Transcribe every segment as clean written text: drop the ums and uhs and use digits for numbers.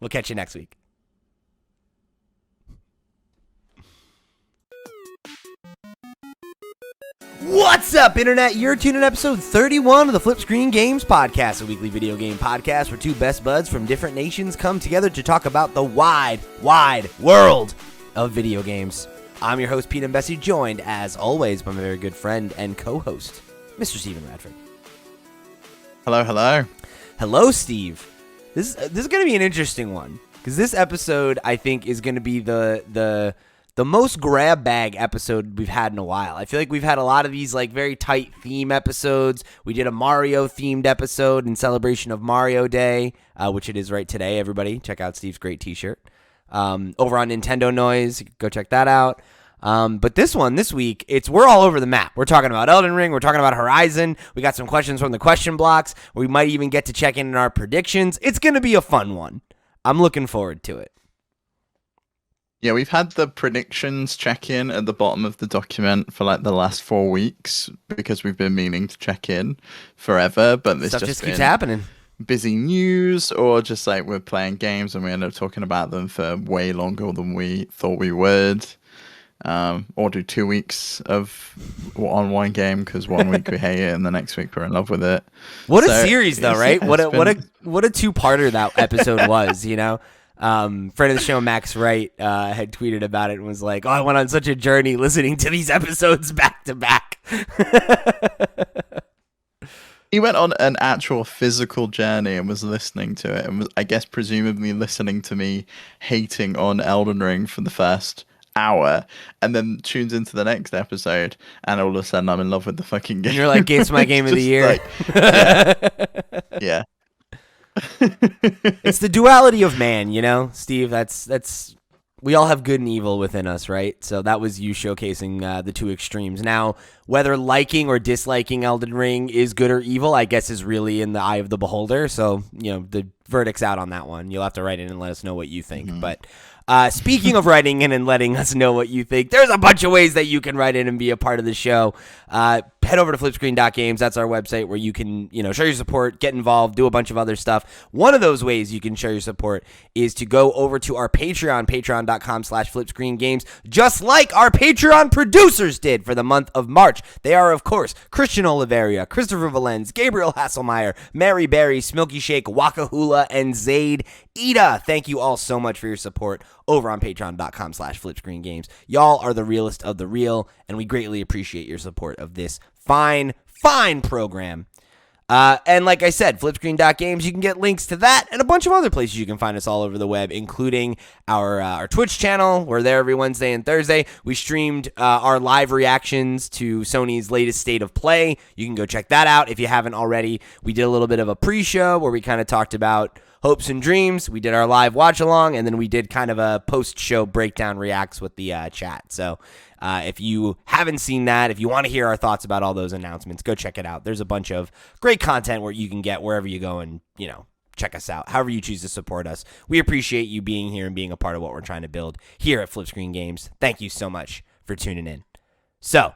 We'll catch you next week. What's up, Internet? You're tuned in episode 31 of the FlipScreen Games Podcast, a weekly video game podcast where two best buds from different nations come together to talk about the wide, wide world of video games. I'm your host, Pete and Bessie, joined, as always, by my very good friend and co-host, Mr. Steven Radford. Hello, hello. Hello, Steve. This is going to be an interesting one, because this episode, I think, is going to be the most grab bag episode we've had in a while. I feel like we've had a lot of these like very tight theme episodes. We did a Mario themed episode in celebration of Mario Day, which it is right today. Everybody check out Steve's great t-shirt over on Nintendo Noise. Go check that out. But this week, we're all over the map. We're talking about Elden Ring. We're talking about Horizon. We got some questions from the question blocks. We might even get to check in on our predictions. It's going to be a fun one. I'm looking forward to it. Yeah, we've had the predictions check-in at the bottom of the document for like the last 4 weeks because we've been meaning to check in forever, but this just keeps happening. Busy news, or just like we're playing games and we end up talking about them for way longer than we thought we would. Or do 2 weeks on one game because 1 week we hate it and the next week we're in love with it. What a series, though, right? What a two-parter that episode was, you know. Friend of the show, Max Wright, had tweeted about it and was like, "Oh, I went on such a journey listening to these episodes back to back." He went on an actual physical journey and was listening to it, and was, I guess, presumably listening to me hating on Elden Ring for the first hour, and then tunes into the next episode, and all of a sudden I'm in love with the fucking game. And you're like, "It's my game of the year." Like, yeah. It's the duality of man, you know, Steve. That's we all have good and evil within us, right? So that was you showcasing the two extremes. Now, whether liking or disliking Elden Ring is good or evil, I guess, is really in the eye of the beholder. So, you know, the verdict's out on that one. You'll have to write in and let us know what you think. Mm-hmm. But speaking of writing in and letting us know what you think, there's a bunch of ways that you can write in and be a part of the show. Head over to FlipScreen.games. That's our website where you can, you know, show your support, get involved, do a bunch of other stuff. One of those ways you can show your support is to go over to our Patreon, patreon.com/FlipScreenGames, just like our Patreon producers did for the month of March. They are, of course, Christian Oliveria, Christopher Valenz, Gabriel Hasselmeyer, Mary Berry, Smilky Shake, Wakahula, and Zaid Ida. Thank you all so much for your support over on patreon.com/FlipScreenGames. Y'all are the realest of the real, and we greatly appreciate your support of this fine program. And like I said, FlipScreen.games, you can get links to that and a bunch of other places you can find us all over the web, including our Twitch channel. We're there every Wednesday and Thursday. We streamed our live reactions to Sony's latest State of Play. You can go check that out if you haven't already. We did a little bit of a pre-show where we kind of talked about hopes and dreams. We did our live watch along, and then we did kind of a post-show breakdown reacts with the chat. So if you haven't seen that, if you want to hear our thoughts about all those announcements, go check it out. There's a bunch of great content where you can get wherever you go and, you know, check us out. However you choose to support us. We appreciate you being here and being a part of what we're trying to build here at FlipScreen Games. Thank you so much for tuning in. So,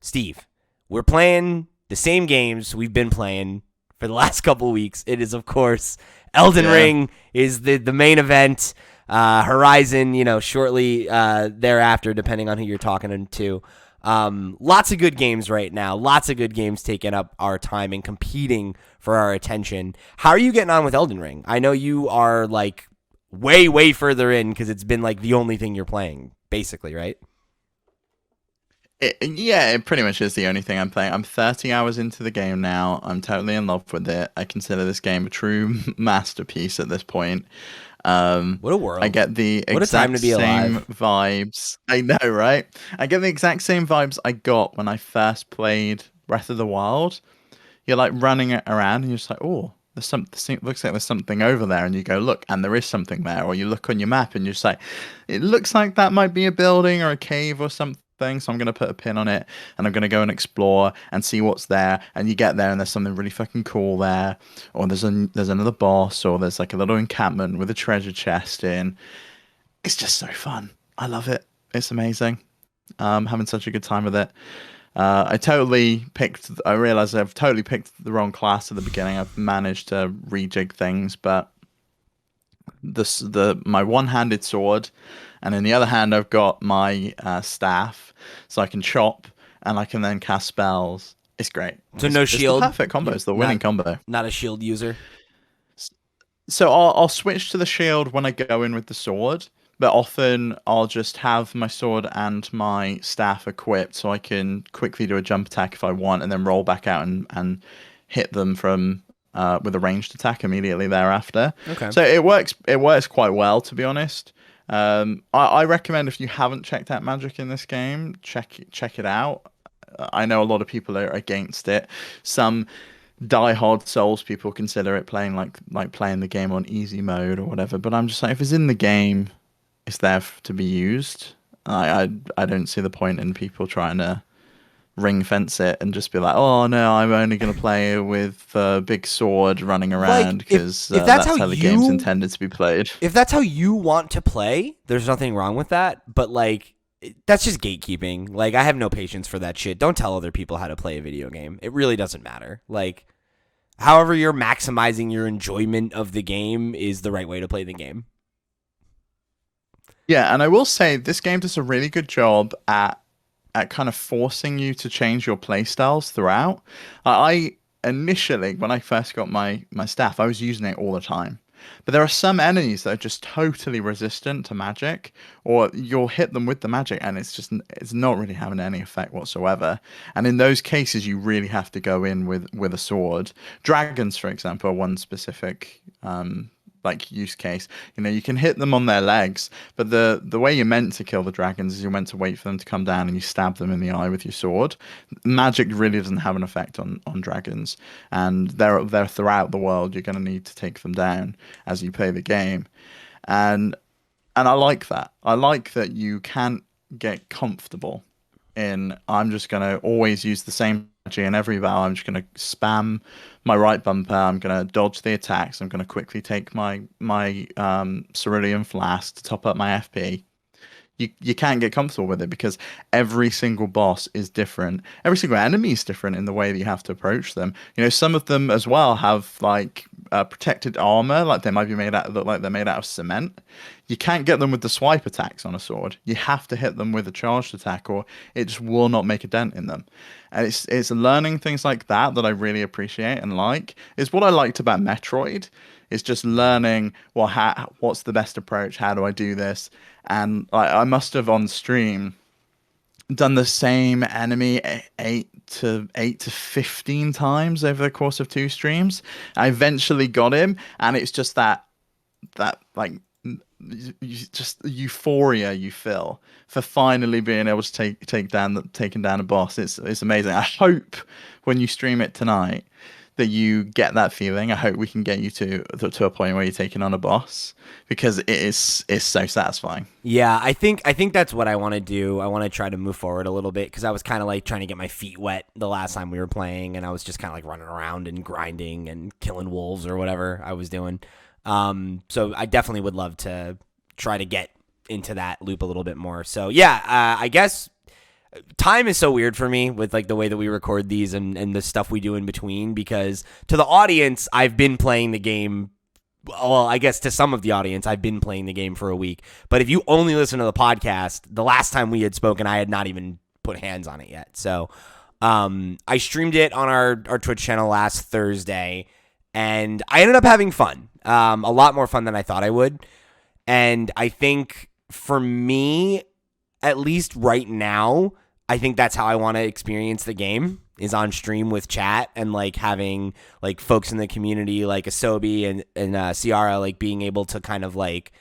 Steve, we're playing the same games we've been playing for the last couple weeks. It is, of course, Elden Ring is the main event. Horizon, you know, shortly thereafter, depending on who you're talking to. Lots of good games right now. Lots of good games taking up our time and competing for our attention. How are you getting on with Elden Ring? I know you are like way further in because it's been like the only thing you're playing, basically, right? It pretty much is the only thing I'm playing. I'm 30 hours into the game now. I'm totally in love with it. I consider this game a true masterpiece at this point. What a world. I get the exact same vibes. I know, right? I get the exact same vibes I got when I first played Breath of the Wild. You're like running around and you're just like, oh, there's something, looks like there's something over there, and you go look and there is something there. Or you look on your map and you're just like, it looks like that might be a building or a cave or something. So I'm going to put a pin on it and I'm going to go and explore and see what's there. And you get there and there's something really fucking cool there, or there's another boss, or there's like a little encampment with a treasure chest in. It's just so fun. I love it. It's amazing. Having such a good time with it. I realized I've totally picked the wrong class at the beginning. I've managed to rejig things, but my one-handed sword, and in the other hand I've got my staff, so I can chop and I can then cast spells. It's great. So no shield. It's the perfect combo. It's the winning combo. Not a shield user. So I'll switch to the shield when I go in with the sword, but often I'll just have my sword and my staff equipped so I can quickly do a jump attack if I want, and then roll back out and hit them from with a ranged attack immediately thereafter. Okay. So it works. It works quite well, to be honest. I recommend, if you haven't checked out magic in this game, check it out. I know a lot of people are against it. Some die-hard Souls people consider it playing like playing the game on easy mode or whatever. But I'm just like, if it's in the game, it's there to be used. I don't see the point in people trying to ring fence it and just be like, oh no, I'm only going to play with a big sword running around because if that's how the game's intended to be played. If that's how you want to play, there's nothing wrong with that. But like, that's just gatekeeping. Like, I have no patience for that shit. Don't tell other people how to play a video game. It really doesn't matter. Like, however you're maximizing your enjoyment of the game is the right way to play the game. Yeah, and I will say this game does a really good job at kind of forcing you to change your play styles throughout. I initially, when I first got my staff, I was using it all the time. But there are some enemies that are just totally resistant to magic, or you'll hit them with the magic and it's not really having any effect whatsoever. And in those cases, you really have to go in with a sword. Dragons, for example, are one specific like use case. You know, you can hit them on their legs, but the way you're meant to kill the dragons is you're meant to wait for them to come down and you stab them in the eye with your sword. Magic really doesn't have an effect on dragons, and they're throughout the world. You're going to need to take them down as you play the game, and I like that. I like that you can't get comfortable in, I'm just going to always use the same strategy in every battle. I'm just going to spam my right bumper. I'm going to dodge the attacks. I'm going to quickly take my cerulean flask to top up my FP. You can't get comfortable with it because every single boss is different. Every single enemy is different in the way that you have to approach them. You know, some of them as well have like protected armor, like they might be look like they're made out of cement. You can't get them with the swipe attacks on a sword. You have to hit them with a charged attack, or it just will not make a dent in them. And it's learning things like that I really appreciate and like. It's what I liked about Metroid. It's just learning, well, what's the best approach? How do I do this? And I must have on stream done the same enemy 8 to 15 times over the course of 2 streams. I eventually got him, and it's just that like just euphoria you feel for finally being able to taking down a boss. It's amazing. I hope when you stream it tonight that you get that feeling. I hope we can get you to a point where you're taking on a boss, because it's so satisfying. Yeah, I think that's what I want to do. I want to try to move forward a little bit, because I was kind of like trying to get my feet wet the last time we were playing, and I was just kind of like running around and grinding and killing wolves or whatever I was doing. So I definitely would love to try to get into that loop a little bit more. So yeah, I guess time is so weird for me with like the way that we record these and the stuff we do in between, because to the audience, I've been playing the game. Well, I guess to some of the audience, I've been playing the game for a week. But if you only listen to the podcast, the last time we had spoken, I had not even put hands on it yet. So I streamed it on our Twitch channel last Thursday, and I ended up having fun. A lot more fun than I thought I would. And I think for me, at least right now, I think that's how I want to experience the game, is on stream with chat and like having like folks in the community like Asobi and Ciara like being able to kind of like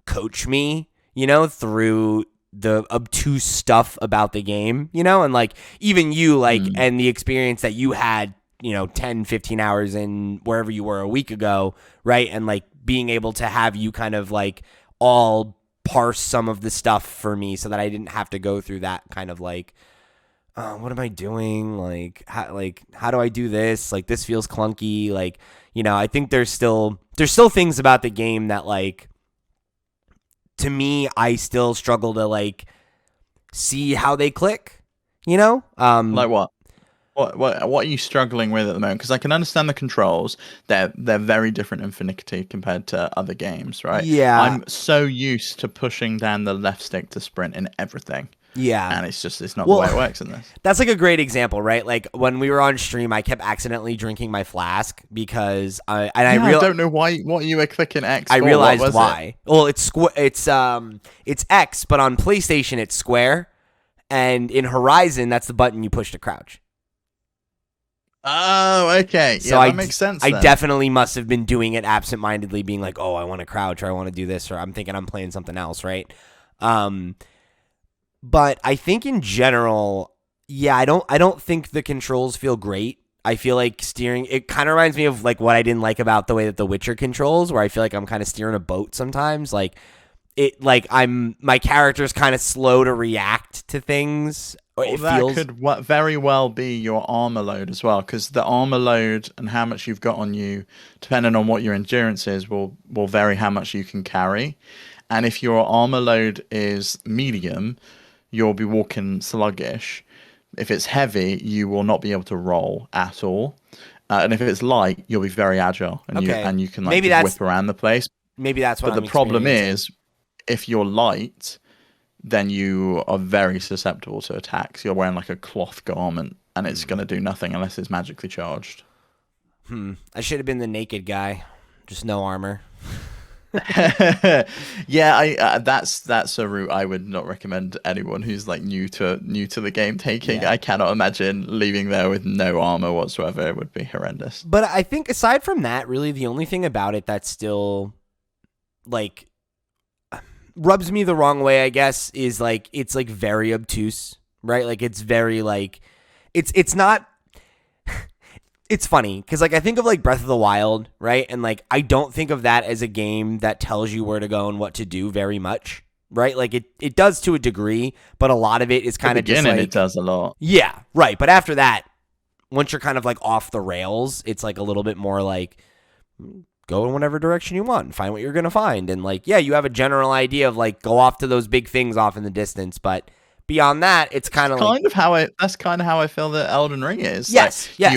coach me, you know, through the obtuse stuff about the game, you know, and like even you like and the experience that you had, you know, 10, 15 hours in wherever you were a week ago, right? And like being able to have you kind of like all parse some of the stuff for me so that I didn't have to go through that kind of like, what am I doing? Like how do I do this? Like, this feels clunky. Like, you know, I think there's still things about the game that like, to me, I still struggle to like see how they click, you know? Like what? What are you struggling with at the moment? Because I can understand the controls. They're very different in finicky compared to other games, right? Yeah. I'm so used to pushing down the left stick to sprint in everything. Yeah. And it's not the way it works in this. That's like a great example, right? Like when we were on stream, I kept accidentally drinking my flask because I don't know why. What you were clicking X for? I realized why. Well, it's X, but on PlayStation it's square, and in Horizon that's the button you push to crouch. Oh, okay. So that makes sense. I definitely must have been doing it absentmindedly, being like, "Oh, I want to crouch, or I want to do this, or I'm thinking I'm playing something else," right? But I think in general, yeah, I don't think the controls feel great. I feel like steering, it kind of reminds me of like what I didn't like about the way that The Witcher controls, where I feel like I'm kind of steering a boat sometimes. Like my character's kind of slow to react to things. That could very well be your armor load as well, because the armor load and how much you've got on you, depending on what your endurance is, will vary how much you can carry. And if your armor load is medium, you'll be walking sluggish. If it's heavy, you will not be able to roll at all. And if it's light, you'll be very agile, and you can like whip around the place. Maybe that's what. But the problem is, if you're light, then you are very susceptible to attacks. You're wearing like a cloth garment, and it's going to do nothing unless it's magically charged. I should have been the naked guy, just no armor. Yeah, that's a route I would not recommend anyone who's like new to the game taking. Yeah. I cannot imagine leaving there with no armor whatsoever. It would be horrendous. But I think aside from that, really the only thing about it that still like rubs me the wrong way, I guess, is like it's like very obtuse, right? Like it's very like it's not. It's funny because like I think of like Breath of the Wild, right? And like I don't think of that as a game that tells you where to go and what to do very much, right? Like it does to a degree, but a lot of it is kind of just like, it does a lot. Yeah, right. But after that, once you're kind of like off the rails, it's like a little bit more like go in whatever direction you want and find what you're gonna find, and like yeah, you have a general idea of like go off to those big things off in the distance, but beyond that, it's kind of like that's kind of how I feel that Elden Ring is. Yes, like, yes.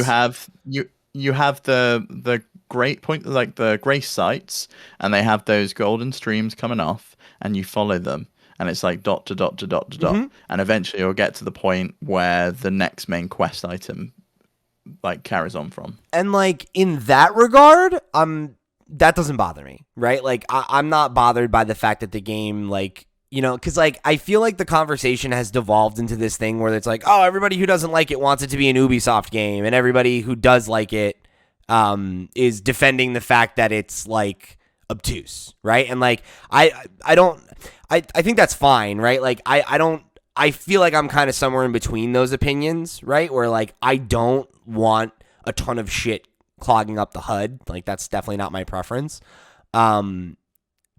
You have the great point, like the grace sites, and they have those golden streams coming off, and you follow them, and it's like dot to dot to dot to dot, and eventually you'll get to the point where the next main quest item like carries on from. And like in that regard, that doesn't bother me, right? Like I'm not bothered by the fact that the game like. You know, because, like, I feel like the conversation has devolved into this thing where it's like, oh, everybody who doesn't like it wants it to be an Ubisoft game, and everybody who does like it is defending the fact that it's, like, obtuse, right? And, like, I think that's fine, right? Like, I feel like I'm kind of somewhere in between those opinions, right? Where, like, I don't want a ton of shit clogging up the HUD. Like, that's definitely not my preference.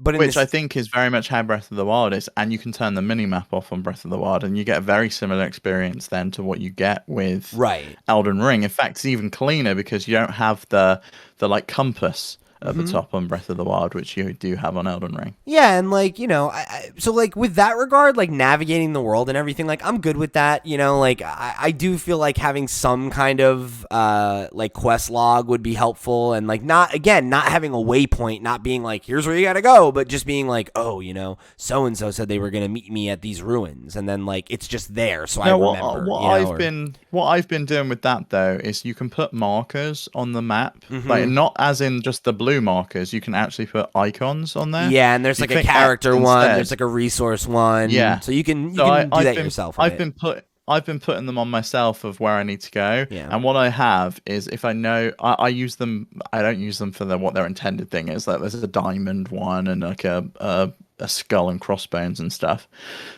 But I think is very much how Breath of the Wild is, and you can turn the minimap off on Breath of the Wild, and you get a very similar experience then to what you get with Elden Ring. In fact, it's even cleaner because you don't have the like compass at the top on Breath of the Wild, which you do have on Elden Ring. Yeah, and like, you know, so like with that regard, like navigating the world and everything, like I'm good with that, you know, like I do feel like having some kind of like quest log would be helpful, and like not having a waypoint, not being like, here's where you gotta go, but just being like, oh, you know, so-and-so said they were gonna meet me at these ruins, and then like it's just there, so I remember. What I've been doing with that though is you can put markers on the map, like not as in just the blue markers, you can actually put icons on there. Yeah, and there's like a character one, there's like a resource one. Yeah, so you can do that yourself. I've been putting them on myself of where I need to go. Yeah. And what I have is if I know I use them, I don't use them for what their intended thing is. Like there's a diamond one and like a skull and crossbones and stuff.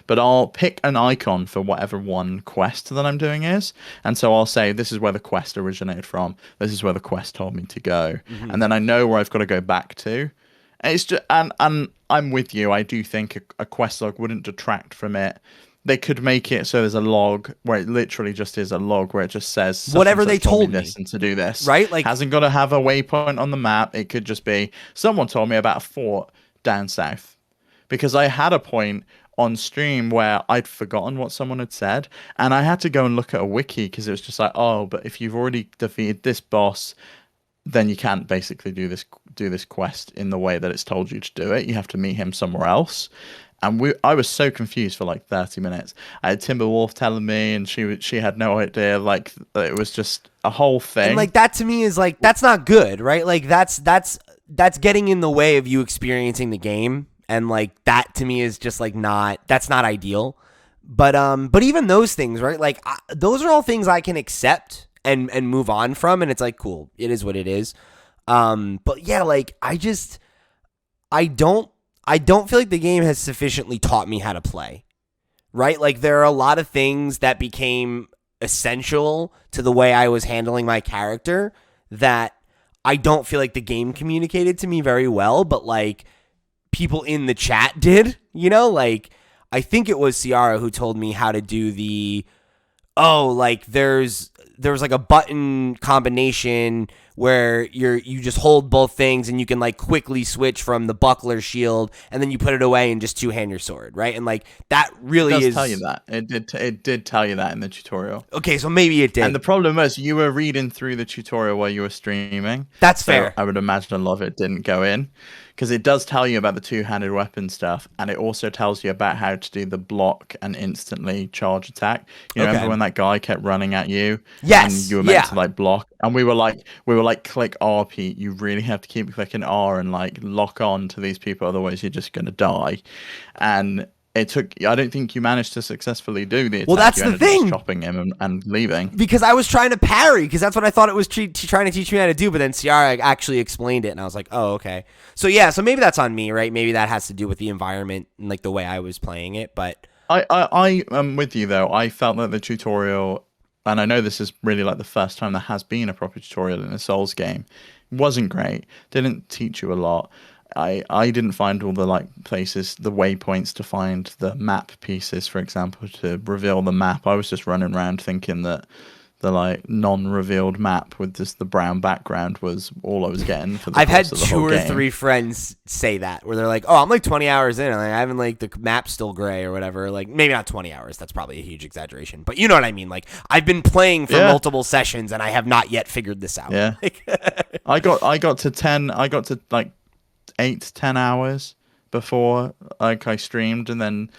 But I'll pick an icon for whatever one quest that I'm doing is. And so I'll say, this is where the quest originated from. This is where the quest told me to go. And then I know where I've got to go back to. And it's just, and I'm with you. I do think a quest log wouldn't detract from it. They could make it so there's a log where it literally just is a log where it just says whatever they told me this and to do this. Right? Like hasn't got to have a waypoint on the map. It could just be someone told me about a fort down south. Because I had a point on stream where I'd forgotten what someone had said, and I had to go and look at a wiki because it was just like, oh, but if you've already defeated this boss, then you can't basically do this quest in the way that it's told you to do it. You have to meet him somewhere else. And I was so confused for like 30 minutes. I had Timberwolf telling me, and she had no idea. Like, it was just a whole thing. And like that to me is like, that's not good, right? Like that's getting in the way of you experiencing the game. And like that to me is just like that's not ideal. But even those things, right? Like those are all things I can accept and move on from. And it's like, cool, it is what it is. But yeah, like I don't feel like the game has sufficiently taught me how to play, right? Like there are a lot of things that became essential to the way I was handling my character that I don't feel like the game communicated to me very well, but like people in the chat did, like I think it was Ciara who told me how to do like there was like a button combination where you just hold both things and you can like quickly switch from the buckler shield and then you put it away and just two-hand your sword, right? And like that really does tell you that. It did tell you that in the tutorial. Okay, so maybe it did. And the problem is you were reading through the tutorial while you were streaming. That's fair. I would imagine a lot of it didn't go in. Because it does tell you about the two-handed weapon stuff, and it also tells you about how to do the block and instantly charge attack. You remember when that guy kept running at you? Yes. And you were meant to like block, and we were like, click R, Pete. You really have to keep clicking R and like lock on to these people, otherwise you're just gonna die. And it took. I don't think you managed to successfully do the attack. Well, that's the thing. Chopping him and leaving. Because I was trying to parry, because that's what I thought it was trying to teach me how to do. But then Ciara actually explained it, and I was like, oh, okay. So yeah, so maybe that's on me, right? Maybe that has to do with the environment and like the way I was playing it. But I am with you though. I felt that the tutorial, and I know this is really like the first time there has been a proper tutorial in a Souls game, wasn't great. Didn't teach you a lot. I didn't find all the like places, the waypoints to find the map pieces, for example, to reveal the map. I was just running around thinking that the like non-revealed map with just the brown background was all I was getting for the I've had course of the two whole or game. three friends say that, where they're like, oh, I'm like 20 hours in, and I haven't like the map's still gray or whatever. Like maybe not 20 hours. That's probably a huge exaggeration, but you know what I mean? Like I've been playing for multiple sessions and I have not yet figured this out. Yeah. I got to 10. I got to like 8-10 hours before like I streamed, and then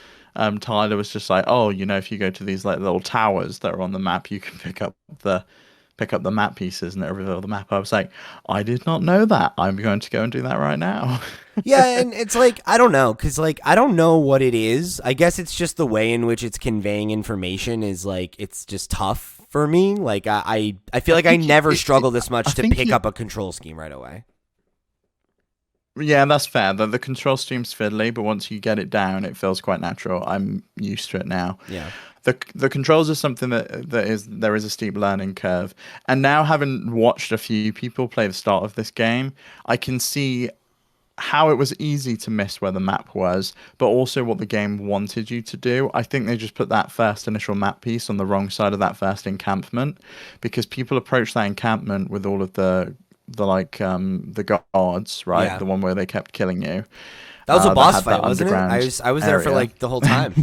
Tyler was just like, oh, if you go to these like little towers that are on the map, you can pick up the map pieces and it'll reveal the map. I was like, I did not know that. I'm going to go and do that right now. Yeah, and it's like, I don't know, because like I don't know what it is. I guess it's just the way in which it's conveying information is like, it's just tough for me. Like I feel like I never struggle this much to pick up a control scheme right away. Yeah, that's fair. The control stream's fiddly, but once you get it down, it feels quite natural. I'm used to it now. Yeah. The controls are something there is a steep learning curve. And now, having watched a few people play the start of this game, I can see how it was easy to miss where the map was, but also what the game wanted you to do. I think they just put that first initial map piece on the wrong side of that first encampment, because people approach that encampment with all of the guards, right? Yeah. The one where they kept killing you. That was a boss fight, wasn't it? I was there for like the whole time.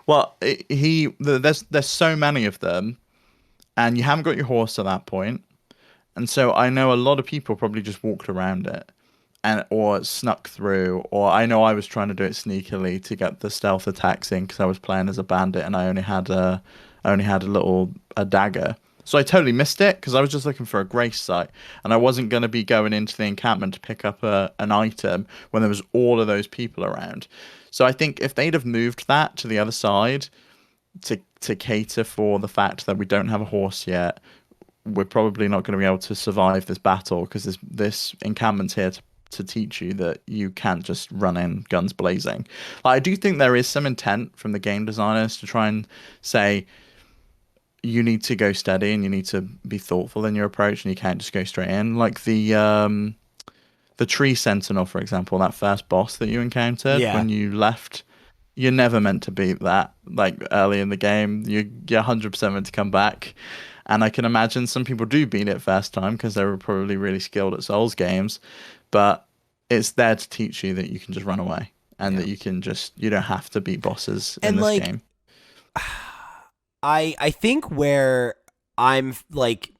Well, there's so many of them, and you haven't got your horse at that point, and so I know a lot of people probably just walked around it, or snuck through, or I know I was trying to do it sneakily to get the stealth attacks in because I was playing as a bandit and I only had a dagger. So I totally missed it because I was just looking for a grace site, and I wasn't going to be going into the encampment to pick up an item when there was all of those people around. So I think if they'd have moved that to the other side to cater for the fact that we don't have a horse yet, we're probably not going to be able to survive this battle, because this encampment's here to teach you that you can't just run in guns blazing. I do think there is some intent from the game designers to try and say, you need to go steady and you need to be thoughtful in your approach, and you can't just go straight in. Like the tree sentinel, for example, that first boss that you encountered when you left, you're never meant to beat that. Like early in the game, you're 100% meant to come back. And I can imagine some people do beat it first time because they were probably really skilled at Souls games, but it's there to teach you that you can just run away. and that you don't have to beat bosses in And, this like, game. I think where I'm like,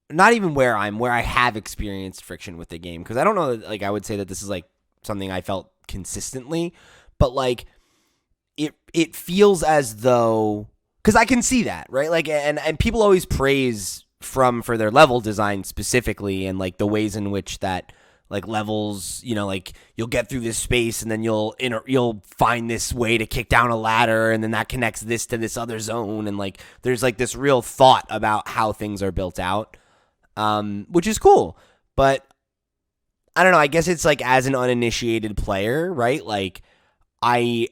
not even where I have experienced friction with the game, because I don't know that, like, I would say that this is like something I felt consistently, but like it feels as though, because I can see that, right? Like, and people always praise for their level design specifically, and like the ways in which that like levels, you know, like you'll get through this space and then you'll find this way to kick down a ladder, and then that connects this to this other zone, and like there's like this real thought about how things are built out, which is cool. But I don't know, I guess it's like, as an uninitiated player, right? Like I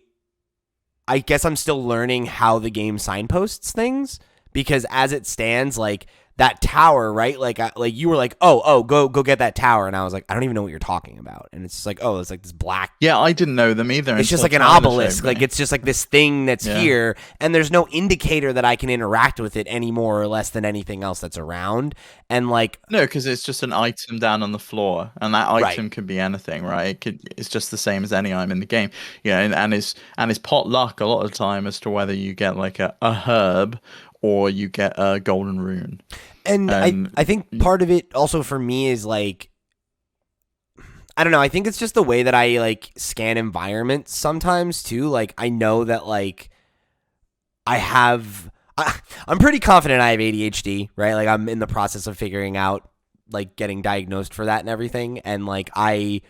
guess I'm still learning how the game signposts things, because as it stands, like that tower, right? Like, like you were like, oh, go get that tower, and I was like, I don't even know what you're talking about, and it's just like, oh, it's like this black. Yeah, I didn't know them either. It's just like an obelisk, like it's just like this thing that's here, and there's no indicator that I can interact with it any more or less than anything else that's around, and like no, because it's just an item down on the floor, and that item could be anything, right? It's just the same as any item in the game, yeah, and it's pot luck a lot of the time as to whether you get like a herb or you get a golden rune. And I think part of it also for me is like, I don't know, I think it's just the way that I like scan environments sometimes too. Like I know that like I'm pretty confident I have ADHD, right? Like I'm in the process of figuring out, like getting diagnosed for that and everything. And like I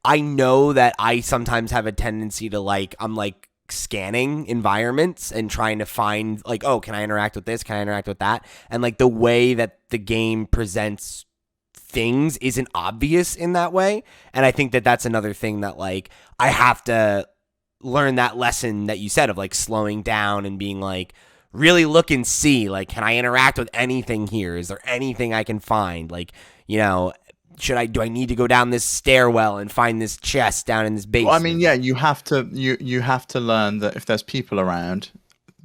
know that I sometimes have a tendency to like, I'm like scanning environments and trying to find like, oh, can I interact with this? Can I interact with that? And like the way that the game presents things isn't obvious in that way. And I think that that's another thing that like I have to learn, that lesson that you said of like slowing down and being like, really look and see, like, can I interact with anything here? Is there anything I can find? Like, you know, do I need to go down this stairwell and find this chest down in this basement? Well, I mean, yeah, you have to learn that if there's people around,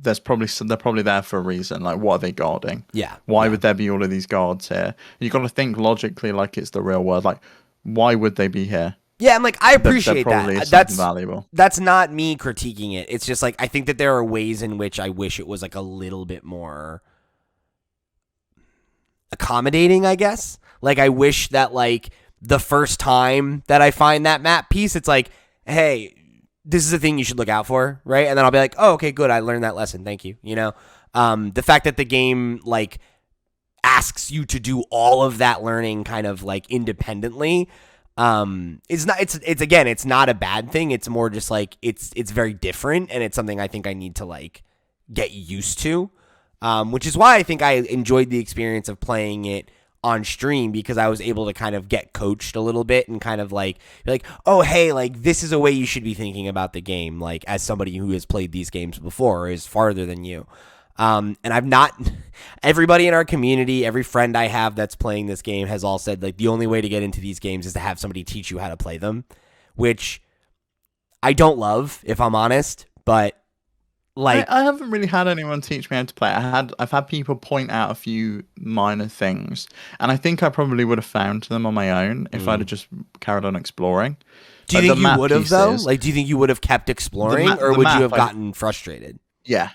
they're probably there for a reason. Like, what are they guarding? Yeah. Why would there be all of these guards here? You got to think logically, like it's the real world. Like, why would they be here? Yeah, and like I appreciate that. That's valuable. That's not me critiquing it. It's just like I think that there are ways in which I wish it was like a little bit more accommodating, I guess. Like I wish that like the first time that I find that map piece, it's like, hey, this is a thing you should look out for, right? And then I'll be like, oh, okay, good, I learned that lesson, thank you. You know, the fact that the game like asks you to do all of that learning kind of like independently, it's not a bad thing. It's more just like it's very different, and it's something I think I need to like get used to, which is why I think I enjoyed the experience of playing it on stream, because I was able to kind of get coached a little bit and kind of like be like, oh, hey, like this is a way you should be thinking about the game, like as somebody who has played these games before or is farther than you. And I've not, everybody in our community, every friend I have that's playing this game has all said like the only way to get into these games is to have somebody teach you how to play them, which I don't love, if I'm honest, but like I haven't really had anyone teach me how to play. I've had people point out a few minor things, and I think I probably would have found them on my own if I'd have just carried on exploring. Do you think you would have though? Like, do you think you would have kept exploring, or would you have gotten frustrated? Yeah.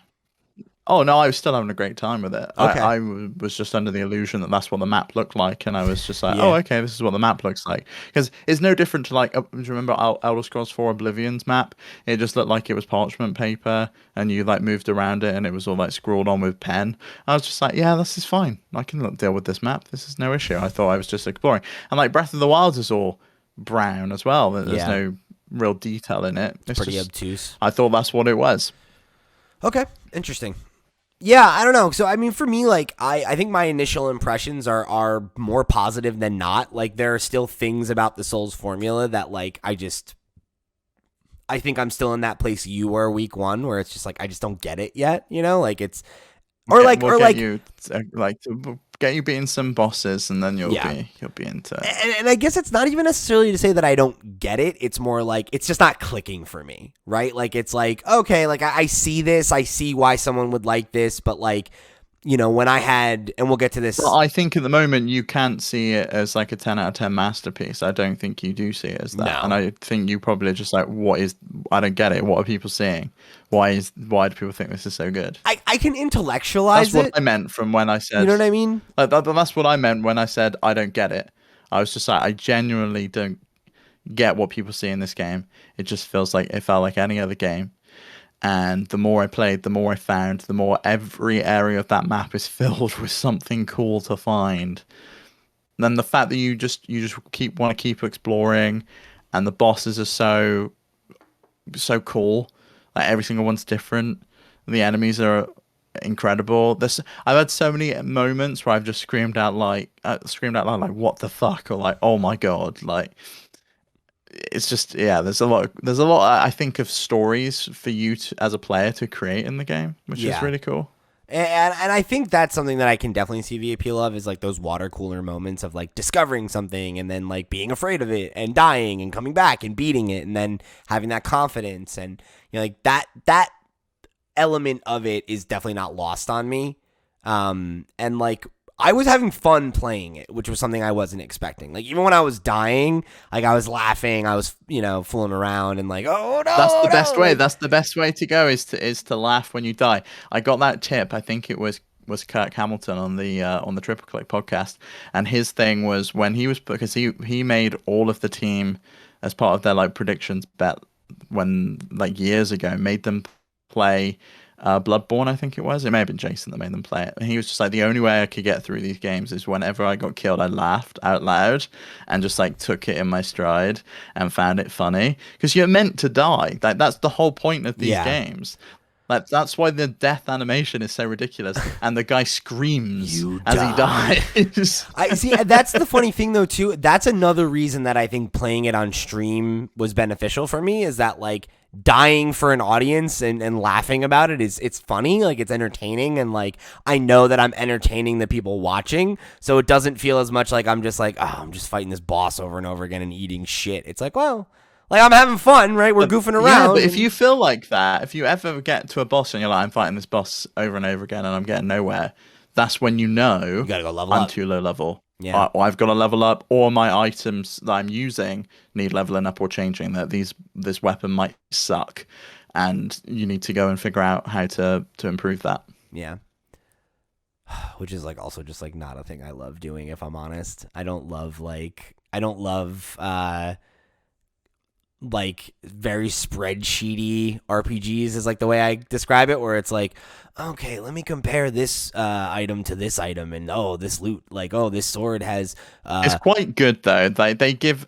Oh no, I was still having a great time with it. Okay. I was just under the illusion that that's what the map looked like, and I was just like, oh, okay, this is what the map looks like. Because it's no different to like, do you remember Elder Scrolls 4 Oblivion's map? It just looked like it was parchment paper, and you like moved around it, and it was all like scrawled on with pen. I was just like, yeah, this is fine. I can deal with this map. This is no issue. I thought I was just exploring. And like Breath of the Wild is all brown as well. There's no real detail in it. It's pretty just obtuse. I thought that's what it was. Okay, interesting. Yeah, I don't know. So, I mean, for me, like, I think my initial impressions are more positive than not. Like, there are still things about the Souls formula that, like, I think I'm still in that place you were week one, where it's just, like, I just don't get it yet, you know? Like, it's... We'll get you beating some bosses, and then you'll be into it. And I guess it's not even necessarily to say that I don't get it. It's more like it's just not clicking for me, right? Like it's like, okay, like I see this, I see why someone would like this, but like when I had, and we'll get to this. Well, I think at the moment you can't see it as like a 10 out of 10 masterpiece. I don't think you do see it as that. No. And I think you probably are just like, I don't get it. What are people seeing? Why do people think this is so good? I can intellectualize That's what I meant from when I said, you know what I mean? That's what I meant when I said, I don't get it. I was just like, I genuinely don't get what people see in this game. It just felt like any other game. And the more I played, the more I found, the more every area of that map is filled with something cool to find. And then the fact that you just want to keep exploring, and the bosses are so cool. Like every single one's different. The enemies are incredible. I've had so many moments where I've just screamed out loud, like what the fuck, or like oh my god, like. It's just there's a lot I think of stories for you as a player to create in the game, which is really cool. And I think that's something that I can definitely see the appeal of, is like those water cooler moments of like discovering something and then like being afraid of it and dying and coming back and beating it and then having that confidence, and like that element of it is definitely not lost on me. And like I was having fun playing it, which was something I wasn't expecting. Like, even when I was dying, like, I was laughing, I was, fooling around and like, oh, no, That's the best way. That's the best way to go, is to laugh when you die. I got that tip. I think it was Kirk Hamilton on the Triple Click podcast. And his thing was because he made all of the team as part of their, like, predictions bet when, like, years ago, made them play Bloodborne, I think it was. It may have been Jason that made them play it. And he was just like, the only way I could get through these games is whenever I got killed, I laughed out loud and just like took it in my stride and found it funny. Because you're meant to die. Like, that's the whole point of these games. Like, that's why the death animation is so ridiculous, and the guy screams as he dies. I see. That's the funny thing, though, too. That's another reason that I think playing it on stream was beneficial for me, is that like dying for an audience and laughing about it it's funny, like it's entertaining, and like I know that I'm entertaining the people watching, so it doesn't feel as much like I'm just like, oh, I'm just fighting this boss over and over again and eating shit. It's like, well. Like, I'm having fun, right? We're goofing around. Yeah, but if you feel like that, if you ever get to a boss and you're like, I'm fighting this boss over and over again and I'm getting nowhere, that's when you gotta go level up. I'm too low level. Yeah. Or I've got to level up, or my items that I'm using need leveling up or changing. That this weapon might suck, and you need to go and figure out how to improve that. Yeah. Which is like also just like not a thing I love doing, if I'm honest. I don't love like very spreadsheety RPGs is like the way I describe it, where it's like, okay, let me compare this item to this item, and this loot, like, this sword has it's quite good though. They give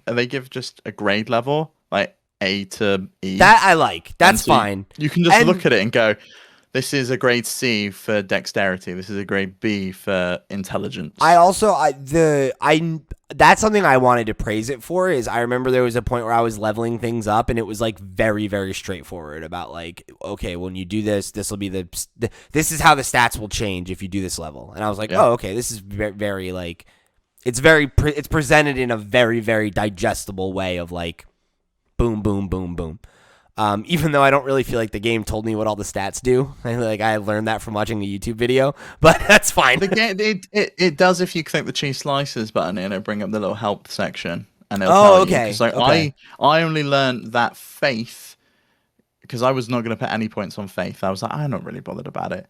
just a grade level, like A to E. That I like. That's fine. You can just look at it and go, this is a grade C for dexterity. This is a grade B for intelligence. That's something I wanted to praise it for. Is I remember there was a point where I was leveling things up, and it was like very, very straightforward about like, okay, when you do this, this will be this is how the stats will change if you do this level. And I was like, oh, okay, this is very like, it's presented in a very, very digestible way of like, boom, boom, boom, boom. Even though I don't really feel like the game told me what all the stats do. I learned that from watching the YouTube video, but that's fine. The game, it does if you click the cheese slices button, and it'll bring up the little help section, and it'll tell you. So okay. I only learned that faith because I was not going to put any points on faith. I was like, I'm not really bothered about it.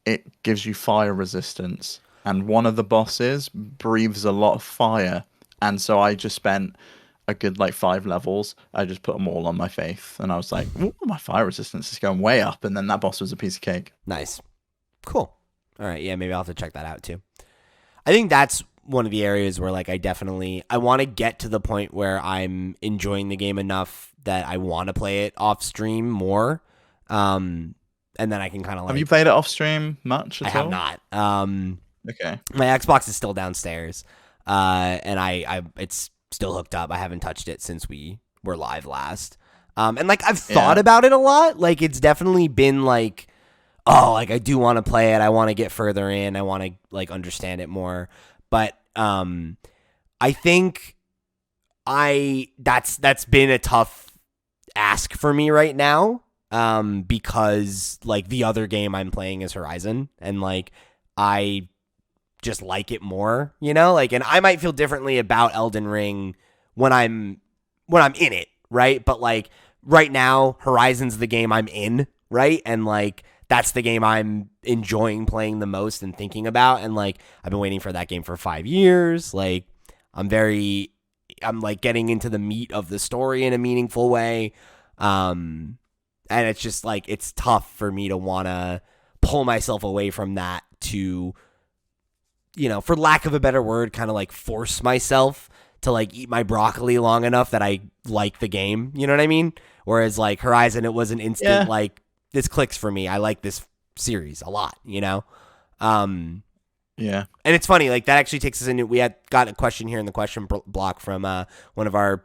It gives you fire resistance, and one of the bosses breathes a lot of fire, and so I just spent a good like 5 levels. I just put them all on my faith, and I was like, ooh, my fire resistance is going way up, and then that boss was a piece of cake. Nice. Cool. All right, yeah, maybe I'll have to check that out too. I think that's one of the areas where like I want to get to the point where I'm enjoying the game enough that I want to play it off stream more, and then I can kind of like. Have you played it off stream much? I have not. Okay. My Xbox is still downstairs, and I it's still hooked up. I haven't touched it since we were live last. And like I've thought about it a lot. Like it's definitely been like, oh, like I do want to play it. I want to get further in. I want to like understand it more. But I think that's been a tough ask for me right now. Because like the other game I'm playing is Horizon, and like I just like it more, like, and I might feel differently about Elden Ring when I'm in it, right? But like right now, Horizon's the game I'm in, right? And like that's the game I'm enjoying playing the most and thinking about. And like I've been waiting for that game for 5 years. Like I'm like getting into the meat of the story in a meaningful way. And it's just like it's tough for me to want to pull myself away from that to, for lack of a better word, kind of like force myself to like eat my broccoli long enough that I like the game. You know what I mean? Whereas like Horizon, it was an instant like this clicks for me. I like this series a lot, Yeah. And it's funny, like that actually takes us into, we had got a question here in the question block from one of our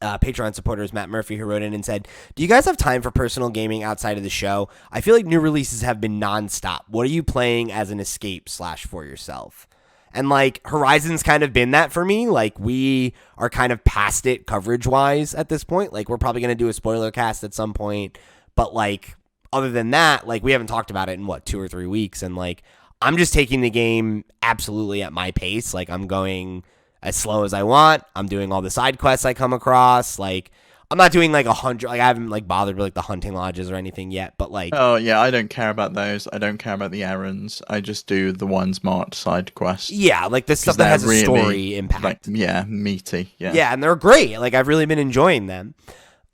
Patreon supporters, Matt Murphy, who wrote in and said, do you guys have time for personal gaming outside of the show? I feel like new releases have been nonstop. What are you playing as an escape / for yourself? And like Horizon's kind of been that for me. Like we are kind of past it coverage wise at this point. Like we're probably going to do a spoiler cast at some point. But like other than that, like we haven't talked about it in 2 or 3 weeks. And like I'm just taking the game absolutely at my pace. Like I'm going as slow as I want. I'm doing all the side quests I come across. Like I'm not doing like 100. Like I haven't like bothered with like the hunting lodges or anything yet. But like, oh yeah, I don't care about those. I don't care about the errands. I just do the ones marked side quests. Yeah, like the stuff that has a story impact. Like, meaty. Yeah. Yeah, and they're great. Like I've really been enjoying them.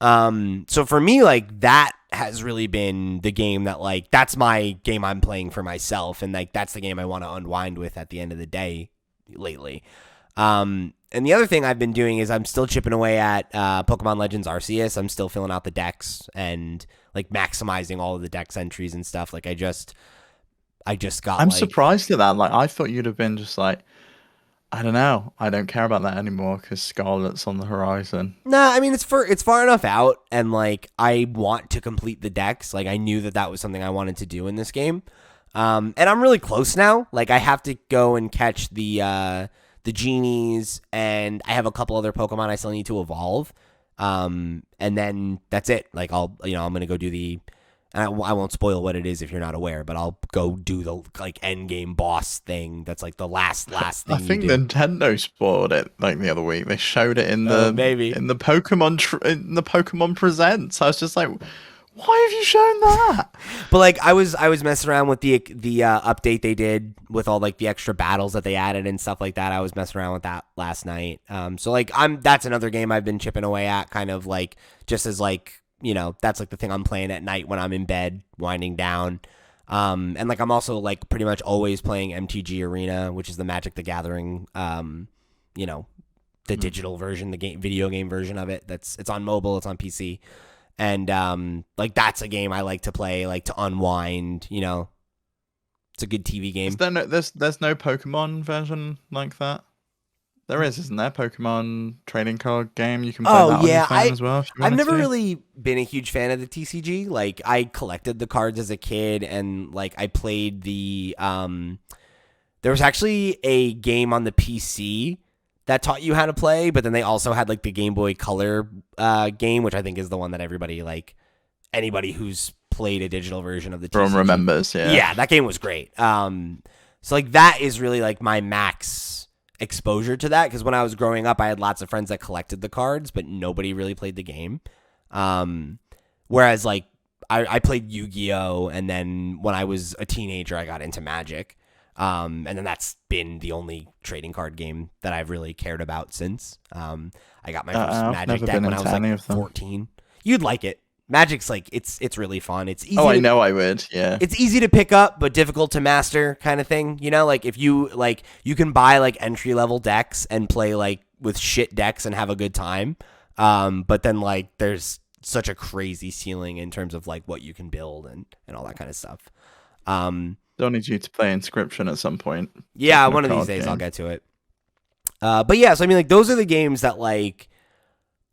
So for me, like that has really been the game that like that's my game I'm playing for myself, and like that's the game I want to unwind with at the end of the day lately. And the other thing I've been doing is I'm still chipping away at Pokemon Legends Arceus. I'm still filling out the decks and like maximizing all of the dex entries and stuff. Like I just got. I'm surprised at that. Like I thought you'd have been just like, I don't know. I don't care about that anymore because Scarlet's on the horizon. Nah, I mean it's far enough out, and like I want to complete the decks. Like I knew that was something I wanted to do in this game, and I'm really close now. Like I have to go and catch the genies, and I have a couple other Pokemon I still need to evolve. And then that's it. Like I'm gonna go do the. I won't spoil what it is if you're not aware, but I'll go do the like end game boss thing. That's like the last thing. I think Nintendo spoiled it like the other week. They showed it in the Pokemon Presents. I was just like, why have you shown that? But like I was messing around with the update they did with all like the extra battles that they added and stuff like that. I was messing around with that last night. So like that's another game I've been chipping away at, kind of like just as like. That's like the thing I'm playing at night when I'm in bed, winding down. And like I'm also like pretty much always playing MTG Arena, which is the Magic the Gathering, the digital version, the video game version of it. It's on mobile, it's on PC. And like that's a game I like to play, like to unwind, It's a good TV game. There's no Pokemon version like that? There is, isn't there? Pokemon trading card game. You can play that on your phone as well. I've never really been a huge fan of the TCG. Like I collected the cards as a kid, and like I played the. There was actually a game on the PC that taught you how to play, but then they also had like the Game Boy Color game, which I think is the one that anybody who's played a digital version of the TCG remembers. Yeah, that game was great. So like that is really like my max exposure to that, because when I was growing up I had lots of friends that collected the cards, but nobody really played the game. Whereas like I played Yu-Gi-Oh, and then when I was a teenager I got into Magic, and then that's been the only trading card game that I've really cared about since. I got my first Magic deck when I was like 14. You'd like it. Magic's like it's really fun. It's easy. I know I would. Yeah. It's easy to pick up but difficult to master, kind of thing. Like if you you can buy like entry level decks and play like with shit decks and have a good time. But then like there's such a crazy ceiling in terms of like what you can build and all that kind of stuff. Don't need you to play Inscription at some point. Yeah, one of these days I'll get to it. But yeah, so I mean like those are the games that like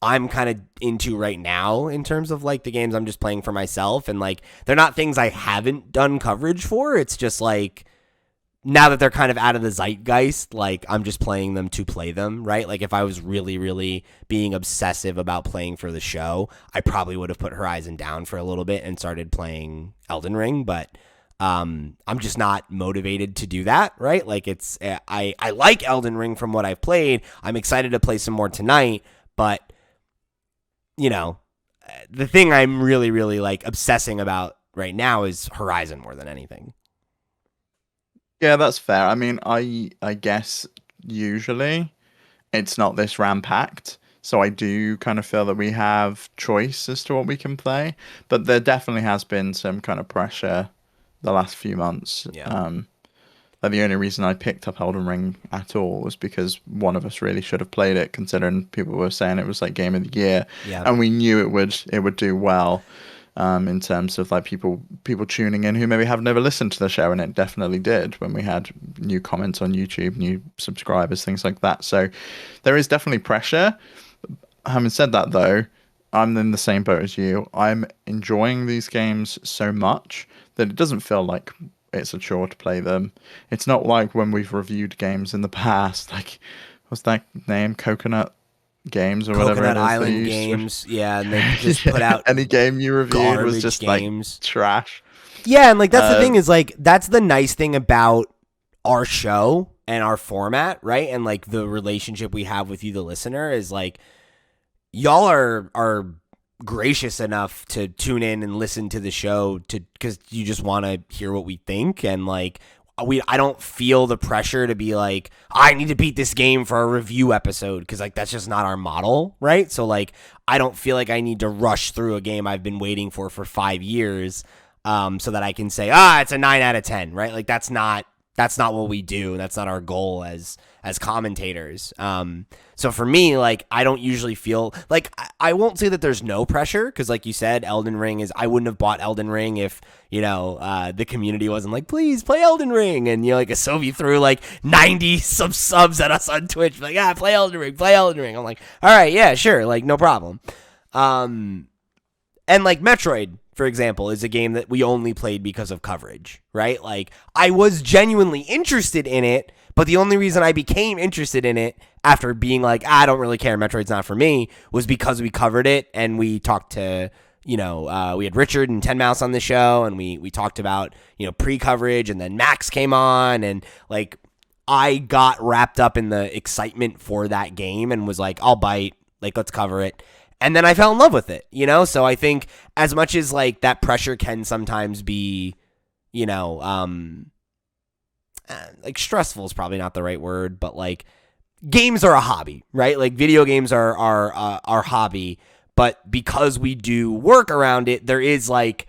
I'm kind of into right now in terms of like the games I'm just playing for myself, and like they're not things I haven't done coverage for. It's just like now that they're kind of out of the zeitgeist, like I'm just playing them to play them, right? Like if I was really, really being obsessive about playing for the show, I probably would have put Horizon down for a little bit and started playing Elden Ring. But I'm just not motivated to do that, right? Like I like Elden Ring from what I've played. I'm excited to play some more tonight, but the thing I'm really, really like obsessing about right now is Horizon more than anything. Yeah, that's fair. I mean, I guess usually it's not this ram-packed, so I do kind of feel that we have choice as to what we can play, but there definitely has been some kind of pressure the last few months. Yeah. Like the only reason I picked up Elden Ring at all was because one of us really should have played it, considering people were saying it was like game of the year, Yeah. and we knew it would do well. In terms of like people tuning in who maybe have never listened to the show, and it definitely did when we had new comments on YouTube, new subscribers, things like that. So there is definitely pressure. Having said that, though, I'm in the same boat as you. I'm enjoying these games so much that it doesn't feel like it's a chore to play them. It's not like when we've reviewed games in the past, like what's that name, Coconut Games or whatever it is. Coconut Island Games, yeah, and they just put out any game you reviewed was just games. Like trash. Yeah, and like that's the thing is like that's the nice thing about our show and our format, right? And like the relationship we have with you, the listener, is like y'all are gracious enough to tune in and listen to the show because you just want to hear what we think, and like I don't feel the pressure to be like, I need to beat this game for a review episode, because like that's just not our model, right? So like I don't feel like I need to rush through a game I've been waiting for 5 years so that I can say, it's a 9 out of 10, right? Like that's not what we do. That's not our goal as commentators. So for me, like I don't usually feel like I won't say that there's no pressure, because like you said, Elden Ring is, I wouldn't have bought Elden Ring if the community wasn't like, please play Elden Ring, and like Asobi threw like 90 subs at us on Twitch, like play Elden Ring, play Elden Ring. I'm like, all right, yeah, sure, like no problem. And like Metroid, for example, is a game that we only played because of coverage, right? Like I was genuinely interested in it, but the only reason I became interested in it after being like, I don't really care, Metroid's not for me, was because we covered it and we talked to, we had Richard and 10 Mouse on the show, and we talked about, pre-coverage, and then Max came on, and like I got wrapped up in the excitement for that game and was like, I'll bite, like let's cover it. And then I fell in love with it, So I think as much as like that pressure can sometimes be, like stressful is probably not the right word, but like games are a hobby, right? Like video games are our hobby, but because we do work around it, there is like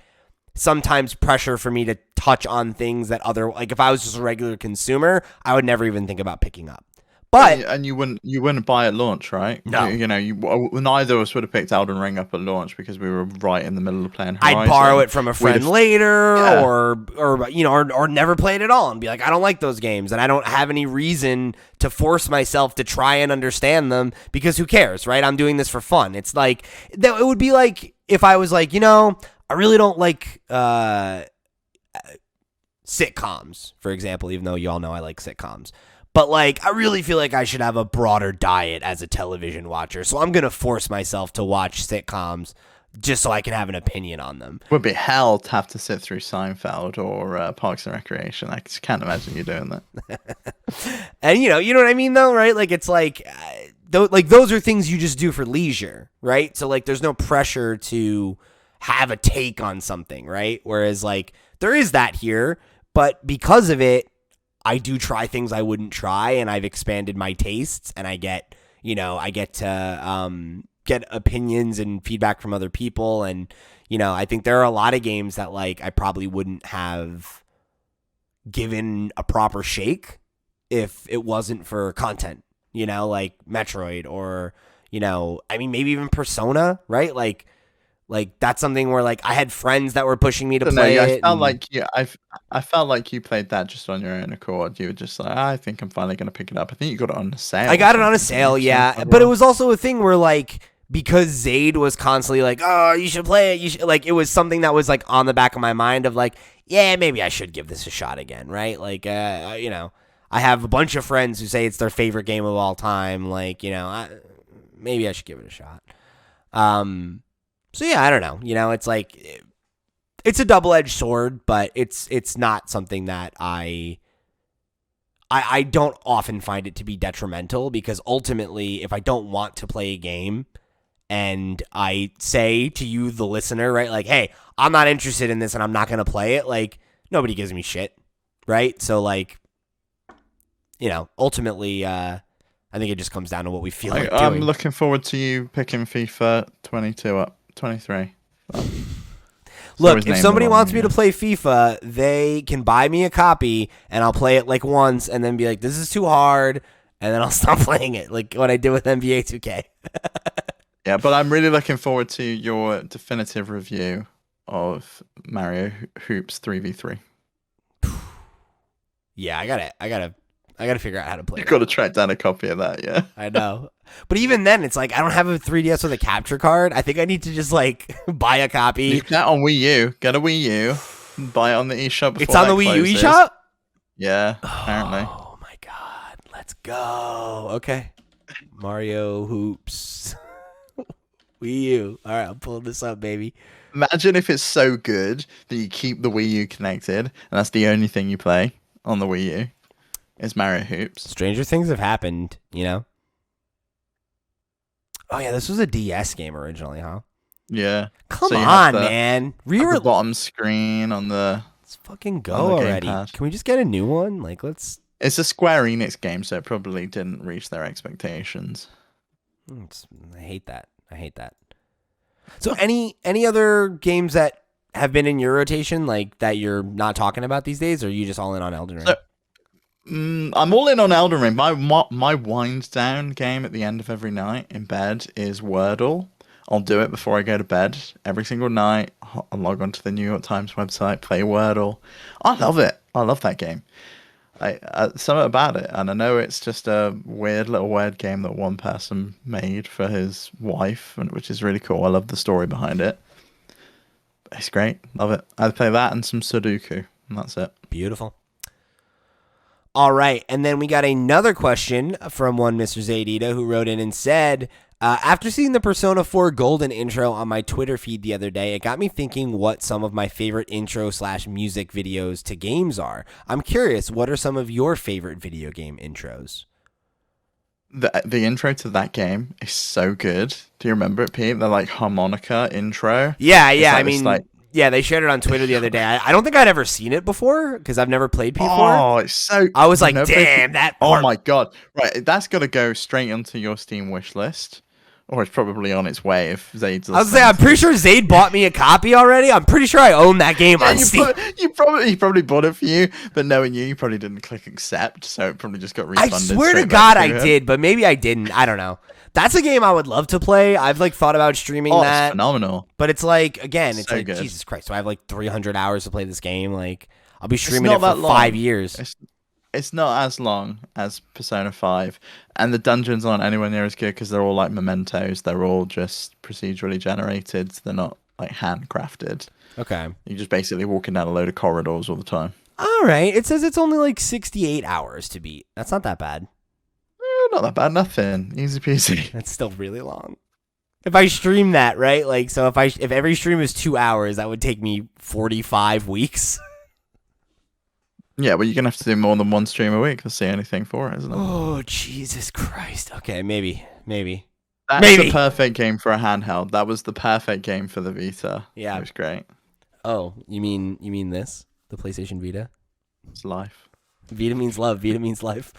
sometimes pressure for me to touch on things that like if I was just a regular consumer, I would never even think about picking up. But and you wouldn't buy at launch, right? No. Neither of us would have picked Elden Ring up at launch because we were right in the middle of playing Horizon. I'd borrow it from a friend later, or never play it at all and be like, I don't like those games, and I don't have any reason to force myself to try and understand them, because who cares, right? I'm doing this for fun. It's like it would be like if I was like, I really don't like sitcoms, for example, even though you all know I like sitcoms. But, like, I really feel like I should have a broader diet as a television watcher. So I'm going to force myself to watch sitcoms just so I can have an opinion on them. Would be hell to have to sit through Seinfeld or Parks and Recreation. I just can't imagine you doing that. And, you know what I mean, though, right? Like, it's like those are things you just do for leisure, right? So, like, there's no pressure to have a take on something, right? Whereas, like, there is that here. But because of it, I do try things I wouldn't try, and I've expanded my tastes, and I get to get opinions and feedback from other people, and I think there are a lot of games that like I probably wouldn't have given a proper shake if it wasn't for content, like Metroid or maybe even Persona, right? Like that's something where like I had friends that were pushing me to play it. I felt like you played that just on your own accord. You were just like, I think I'm finally gonna pick it up. I think you got it on a sale. I got it on a sale, yeah. But it was also a thing where like because Zayd was constantly like, oh, you should play it. You should, like it was something that was like on the back of my mind of like, yeah, maybe I should give this a shot again, right? Like I have a bunch of friends who say it's their favorite game of all time. Like maybe I should give it a shot. So yeah, I don't know. It's like it's a double-edged sword, but it's not something that I don't often find it to be detrimental, because ultimately, if I don't want to play a game and I say to you, the listener, right, like, hey, I'm not interested in this and I'm not going to play it, like, nobody gives me shit, right? So, like, ultimately, I think it just comes down to what we feel like doing. I'm looking forward to you picking FIFA 23. Look, if somebody wants me to play FIFA, they can buy me a copy, and I'll play it like once, and then be like, this is too hard, and then I'll stop playing it, like what I did with NBA 2K. Yeah, but I'm really looking forward to your definitive review of Mario Hoops 3v3. Yeah, I gotta figure out how to play. You've got to track down a copy of that, yeah. I know. But even then, it's like, I don't have a 3DS with a capture card. I think I need to just, like, buy a copy. You get on Wii U. Get a Wii U. Buy it on the eShop before it's on the Wii U eShop? Yeah, apparently. Oh, my God. Let's go. Okay. Mario Hoops. Wii U. All right, I'm pulling this up, baby. Imagine if it's so good that you keep the Wii U connected, and that's the only thing you play on the Wii U. Is Mario Hoops. Stranger things have happened, Oh, yeah, this was a DS game originally, huh? Yeah. Come on, man. The bottom screen on the... Let's fucking go already. Can we just get a new one? Like, let's... It's a Square Enix game, so it probably didn't reach their expectations. I hate that. So any other games that have been in your rotation, like, that you're not talking about these days, or are you just all in on Elden Ring? I'm all in on Elden Ring. My wind down game at the end of every night in bed is Wordle. I'll do it before I go to bed every single night. I'll log onto the New York Times website, play Wordle. I love it. I love that game. Something about it, and I know it's just a weird little word game that one person made for his wife, which is really cool. I love the story behind it. It's great. Love it. I play that and some Sudoku, and that's it. Beautiful. All right, and then we got another question from one Mr. Zaydita, who wrote in and said, after seeing the Persona 4 Golden intro on my Twitter feed the other day, it got me thinking what some of my favorite intro/music videos to games are. I'm curious, what are some of your favorite video game intros? The intro to that game is so good. Do you remember it, Pete? The like harmonica intro. Yeah. Yeah, they shared it on Twitter the other day. I don't think I'd ever seen it before because I've never played P4. Oh, it's so... I was like, damn, that part. Oh my God. Right, that's got to go straight onto your Steam wish list. Or it's probably on its way if Zayd's listening. I was saying, I'm pretty sure Zayd bought me a copy already. I'm pretty sure I own that game on Steam. He probably bought it for you, but knowing you probably didn't click accept, so it probably just got refunded. I swear to God I did, but maybe I didn't. I don't know. That's a game I would love to play. I've like thought about streaming that. It's phenomenal. But it's like, again, it's so like, good. Jesus Christ. So I have like 300 hours to play this game. Like, I'll be streaming it for 5 years. It's not as long as Persona 5, and the dungeons aren't anywhere near as good because they're all like mementos. They're all just procedurally generated. They're not like handcrafted. Okay. You're just basically walking down a load of corridors all the time. All right. It says it's only like 68 hours to beat. That's not that bad. Not that bad. Nothing. Easy peasy. That's still really long. If I stream that, right? Like, so if every stream is 2 hours, that would take me 45 weeks. Yeah, but you're going to have to do more than one stream a week to see anything for it, isn't it? Oh, Jesus Christ. Okay, maybe. That's the perfect game for a handheld. That was the perfect game for the Vita. Yeah. It was great. Oh, you mean this? The PlayStation Vita? It's life. Vita means love. Vita means life.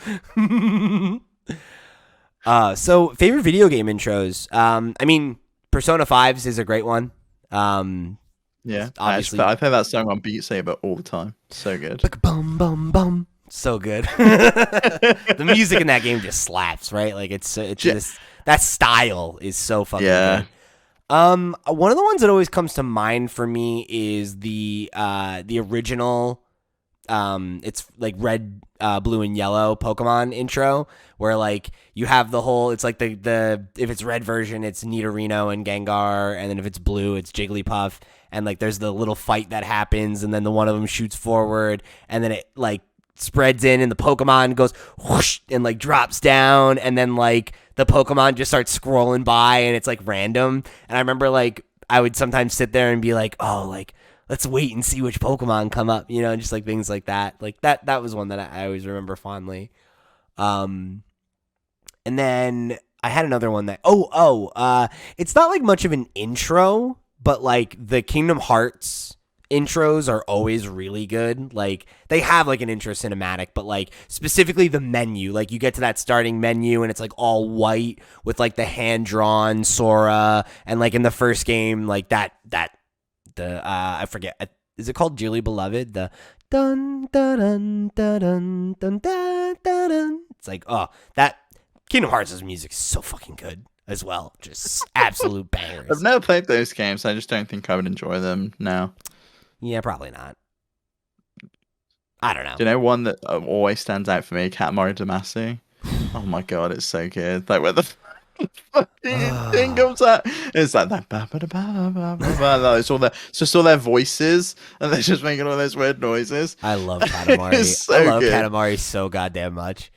So favorite video game intros. I mean, Persona 5's is a great one. Yeah, obviously. I play that song on Beat Saber all the time. So good. Like bum bum bum. So good. The music in that game just slaps, right? Like it's just that style is so fucking good. One of the ones that always comes to mind for me is the original. It's like red, blue, and yellow Pokemon intro, where like you have the whole. It's like the if it's red version, it's Nidorino and Gengar, and then if it's blue, it's Jigglypuff, and like there's the little fight that happens, and then the one of them shoots forward, and then it like spreads in, and the Pokemon goes whoosh and like drops down, and then like the Pokemon just starts scrolling by, and it's like random. And I remember like I would sometimes sit there and be like, oh, like let's wait and see which Pokemon come up, just like things like that. Like that was one that I always remember fondly. And then I had another one that it's not like much of an intro, but like the Kingdom Hearts intros are always really good. Like they have like an intro cinematic, but like specifically the menu, like you get to that starting menu and it's like all white with like the hand drawn Sora, and like in the first game, like I forget, is it called Dearly Beloved? The dun dun dun dun dun dun dun dun. It's like, that Kingdom Hearts' music is so fucking good as well. Just absolute bangers. I've never played those games. I just don't think I would enjoy them now. Yeah, probably not. I don't know. Do you know one that always stands out for me? Katamari Damacy. Oh my god, it's so good. Like where the fucking thing comes out, it's like that. It's just all their voices, and they're just making all those weird noises. I love Katamari. I love Katamari so goddamn much.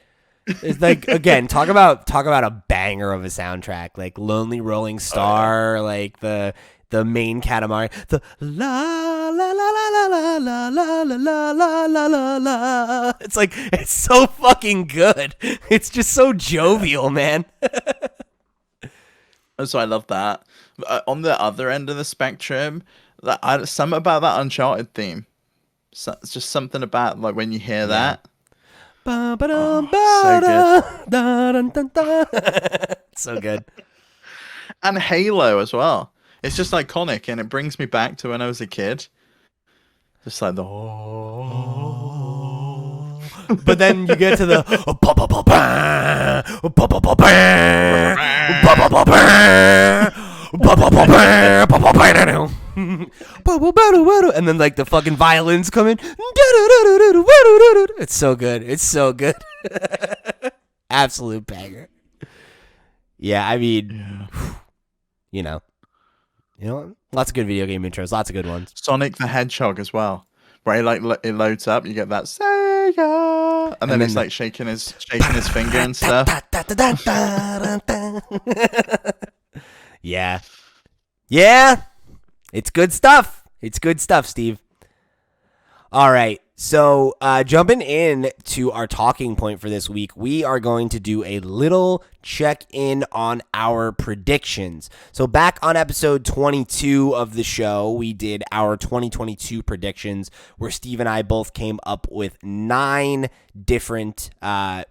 It's like, again, talk about a banger of a soundtrack. Like Lonely Rolling Star, like the main Katamari, the la la la la la la la la la la la la. It's like, it's so fucking good. It's just so jovial, man. So I love that. On the other end of the spectrum, something about that Uncharted theme. So, it's just something about like when you hear that. So good. So good. And Halo as well. It's just iconic, and it brings me back to when I was a kid. Just like the but then you get to the and then like the fucking violins come in. It's so good. It's so good. Absolute banger. Yeah, I mean, you know, lots of good video game intros, lots of good ones. Sonic the Hedgehog as well, where it loads up, you get that Sega, and then it's like shaking his finger and stuff. Yeah, it's good stuff. It's good stuff, Steve. All right. So jumping in to our talking point for this week, we are going to do a little check-in on our predictions. So back on episode 22 of the show, we did our 2022 predictions, where Steve and I both came up with 9 different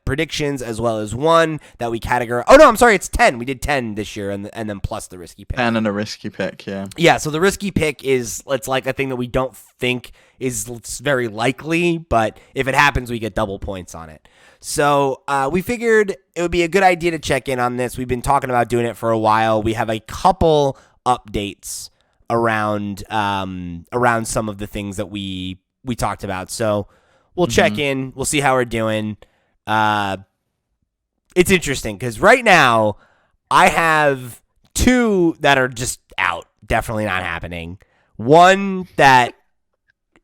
predictions, as well as one that we categorized. Oh, no, I'm sorry, it's 10. We did 10 this year, and then plus the risky pick. 10 and a risky pick, yeah. Yeah, so the risky pick it's like a thing that we don't think is very likely, but if it happens, we get double points on it. So we figured it would be a good idea to check in on this. We've been talking about doing it for a while. We have a couple updates around some of the things that we talked about. So we'll check in. We'll see how we're doing. It's interesting because right now I have 2 that are just out. Definitely not happening. One that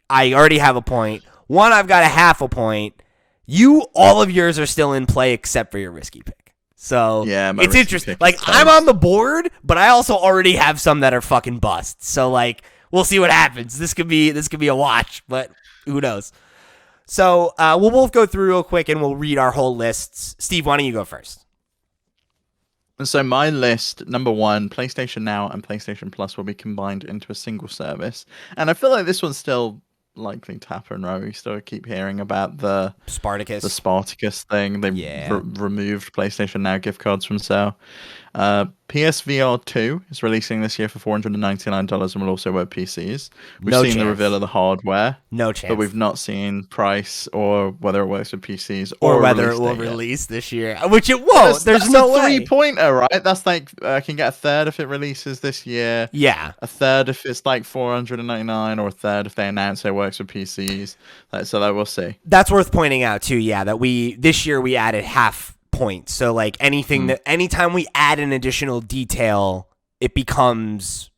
I already have a point. One I've got a half a point. All of yours are still in play except for your risky pick. So yeah, it's interesting. Like I'm on the board, but I also already have some that are fucking bust. So like we'll see what happens. This could be a watch, but who knows? So we'll both go through real quick and we'll read our whole lists. Steve, why don't you go first? So my list, number 1, PlayStation Now and PlayStation Plus will be combined into a single service. And I feel like this one's still likely to happen, right? We still keep hearing about the Spartacus thing. They removed PlayStation Now gift cards from sale. PSVR 2 is releasing this year for $499 and will also work PCs. We've seen the reveal of the hardware. No chance. But we've not seen price or whether it works with PCs or whether it will release this year. Which it won't. There's no way. 3-pointer, right? That's like I can get a third if it releases this year. Yeah. A third if it's like $499, or a third if they announce it works with PCs. So that we'll see. That's worth pointing out too, yeah, that this year we added half points. So like anytime we add an additional detail, it becomes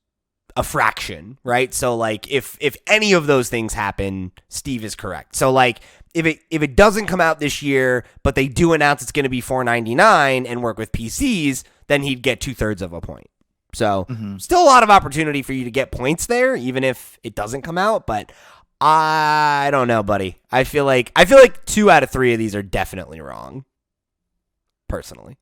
a fraction, right? So like if any of those things happen, Steve is correct. So like if it doesn't come out this year, but they do announce it's going to be $499 and work with PCs, then he'd get 2/3 of a point. So still a lot of opportunity for you to get points there, even if it doesn't come out. But I don't know, buddy. I feel like 2 out of 3 of these are definitely wrong. Personally,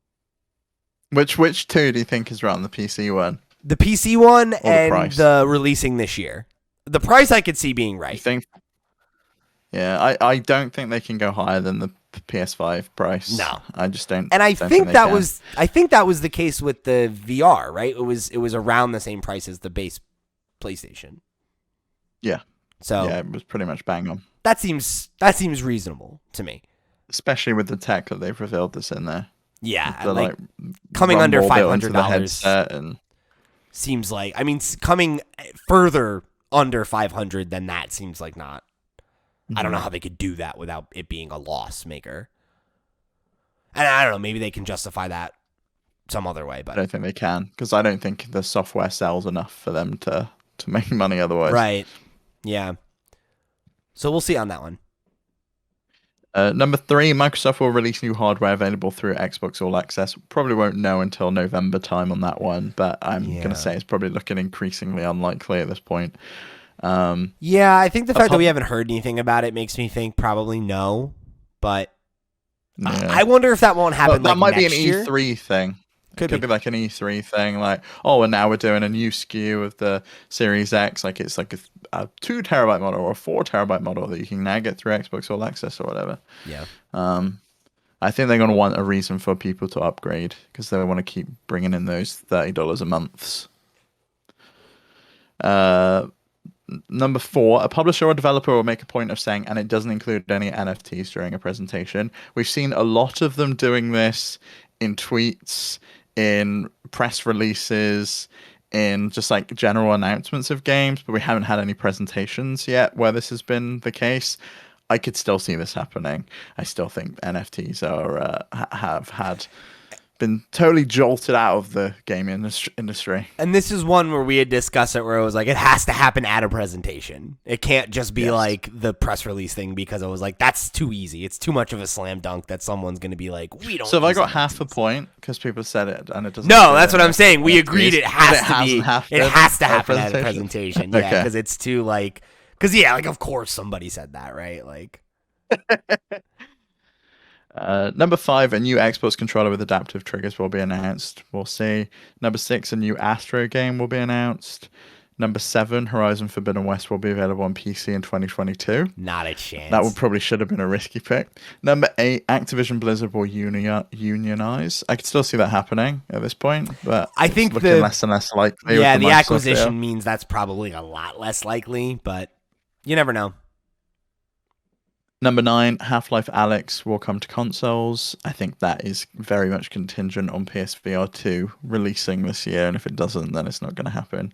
which 2 do you think is wrong? The PC one, the PC one, and the the releasing this year. The price I could see being right. You think? Yeah, I don't think they can go higher than the PS5 price. No, I just don't. And I think that was the case with the VR, right? It was around the same price as the base PlayStation. Yeah. So yeah, it was pretty much bang on. That seems reasonable to me, especially with the tech that they've revealed this in there. Yeah, the, like coming under $500 and seems like. I mean, coming further under 500 than that seems like not. I don't know how they could do that without it being a loss maker. And I don't know, maybe they can justify that some other way, but I don't think they can, because I don't think the software sells enough for them to make money otherwise. Right. Yeah. So we'll see on that one. Number 3, Microsoft will release new hardware available through Xbox All Access. Probably won't know until November time on that one, but I'm going to say it's probably looking increasingly unlikely at this point. Yeah, I think the fact that we haven't heard anything about it makes me think probably no, but I wonder if that won't happen. That might be an year. E3 thing. Could be like an E3 thing, like, oh, and now we're doing a new SKU of the Series X, like it's like a 2 terabyte model or a 4 terabyte model that you can now get through Xbox All Access or whatever. Yeah. I think they're going to want a reason for people to upgrade, because they want to keep bringing in those $30 a months. Number 4, a publisher or developer will make a point of saying, and it doesn't include any NFTs during a presentation. We've seen a lot of them doing this in tweets, in press releases, in just like general announcements of games, but we haven't had any presentations yet where this has been the case. I could still see this happening. I still think NFTs have been totally jolted out of the game industry. And this is one where we had discussed it, where it was like, it has to happen at a presentation. It can't just be like the press release thing, because it was like, that's too easy. It's too much of a slam dunk that someone's going to be like, we don't. So have I got half a point because people said it and it doesn't? No, that's what I'm saying. We agreed it has to be. It has to happen at a presentation. Yeah, because it's too like, because like of course somebody said that, right? Like. Number 5, a new Xbox controller with adaptive triggers will be announced. We'll see. Number 6, a new Astro game will be announced. Number 7, Horizon Forbidden West will be available on PC in 2022. Not a chance. That probably should have been a risky pick. Number 8, Activision Blizzard will unionize. I could still see that happening at this point, but I think it's looking less and less likely. Yeah, the acquisition means that's probably a lot less likely, but you never know. Number 9, Half-Life Alyx will come to consoles. I think that is very much contingent on PSVR 2 releasing this year, and if it doesn't, then it's not going to happen.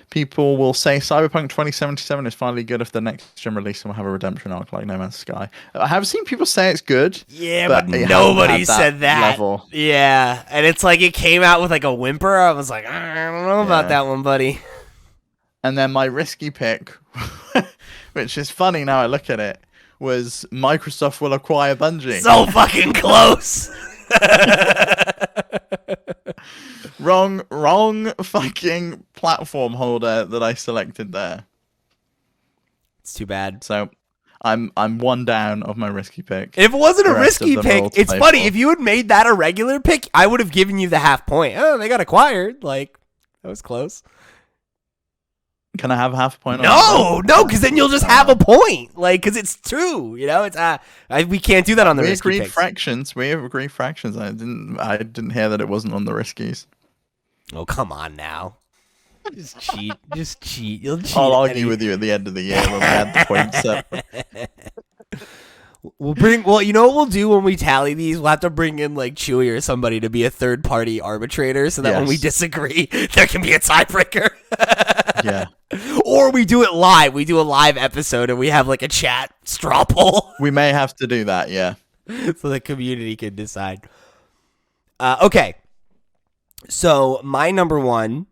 People will say Cyberpunk 2077 is finally good if the next gen release will have a redemption arc like No Man's Sky. I have seen people say it's good. Yeah, but nobody said that. Level. Yeah, and it's like it came out with like a whimper. I was like, I don't know about that one, buddy. And then my risky pick, which is funny now I look at it, was Microsoft will acquire Bungie. So fucking close. Wrong fucking platform holder that I selected there. It's too bad. So I'm one down of my risky pick. If it wasn't a risky pick, it's funny. If you had made that a regular pick, I would have given you the half point. Oh, they got acquired. Like, that was close. Can I have a half point? No, because then you'll just have a point. Like, because it's true. You know, it's we can't do that on the risky picks. We have agreed fractions. I didn't hear that it wasn't on the riskies. Oh, come on now. Just cheat. Just cheat. You'll cheat. I'll argue with you at the end of the year when we add the points up. Well, you know what we'll do when we tally these? We'll have to bring in like Chewy or somebody to be a third party arbitrator, so that when we disagree, there can be a tiebreaker. Yeah. Or we do it live. We do a live episode and we have like a chat straw poll. We may have to do that, yeah. So the community can decide. Okay. So my number 1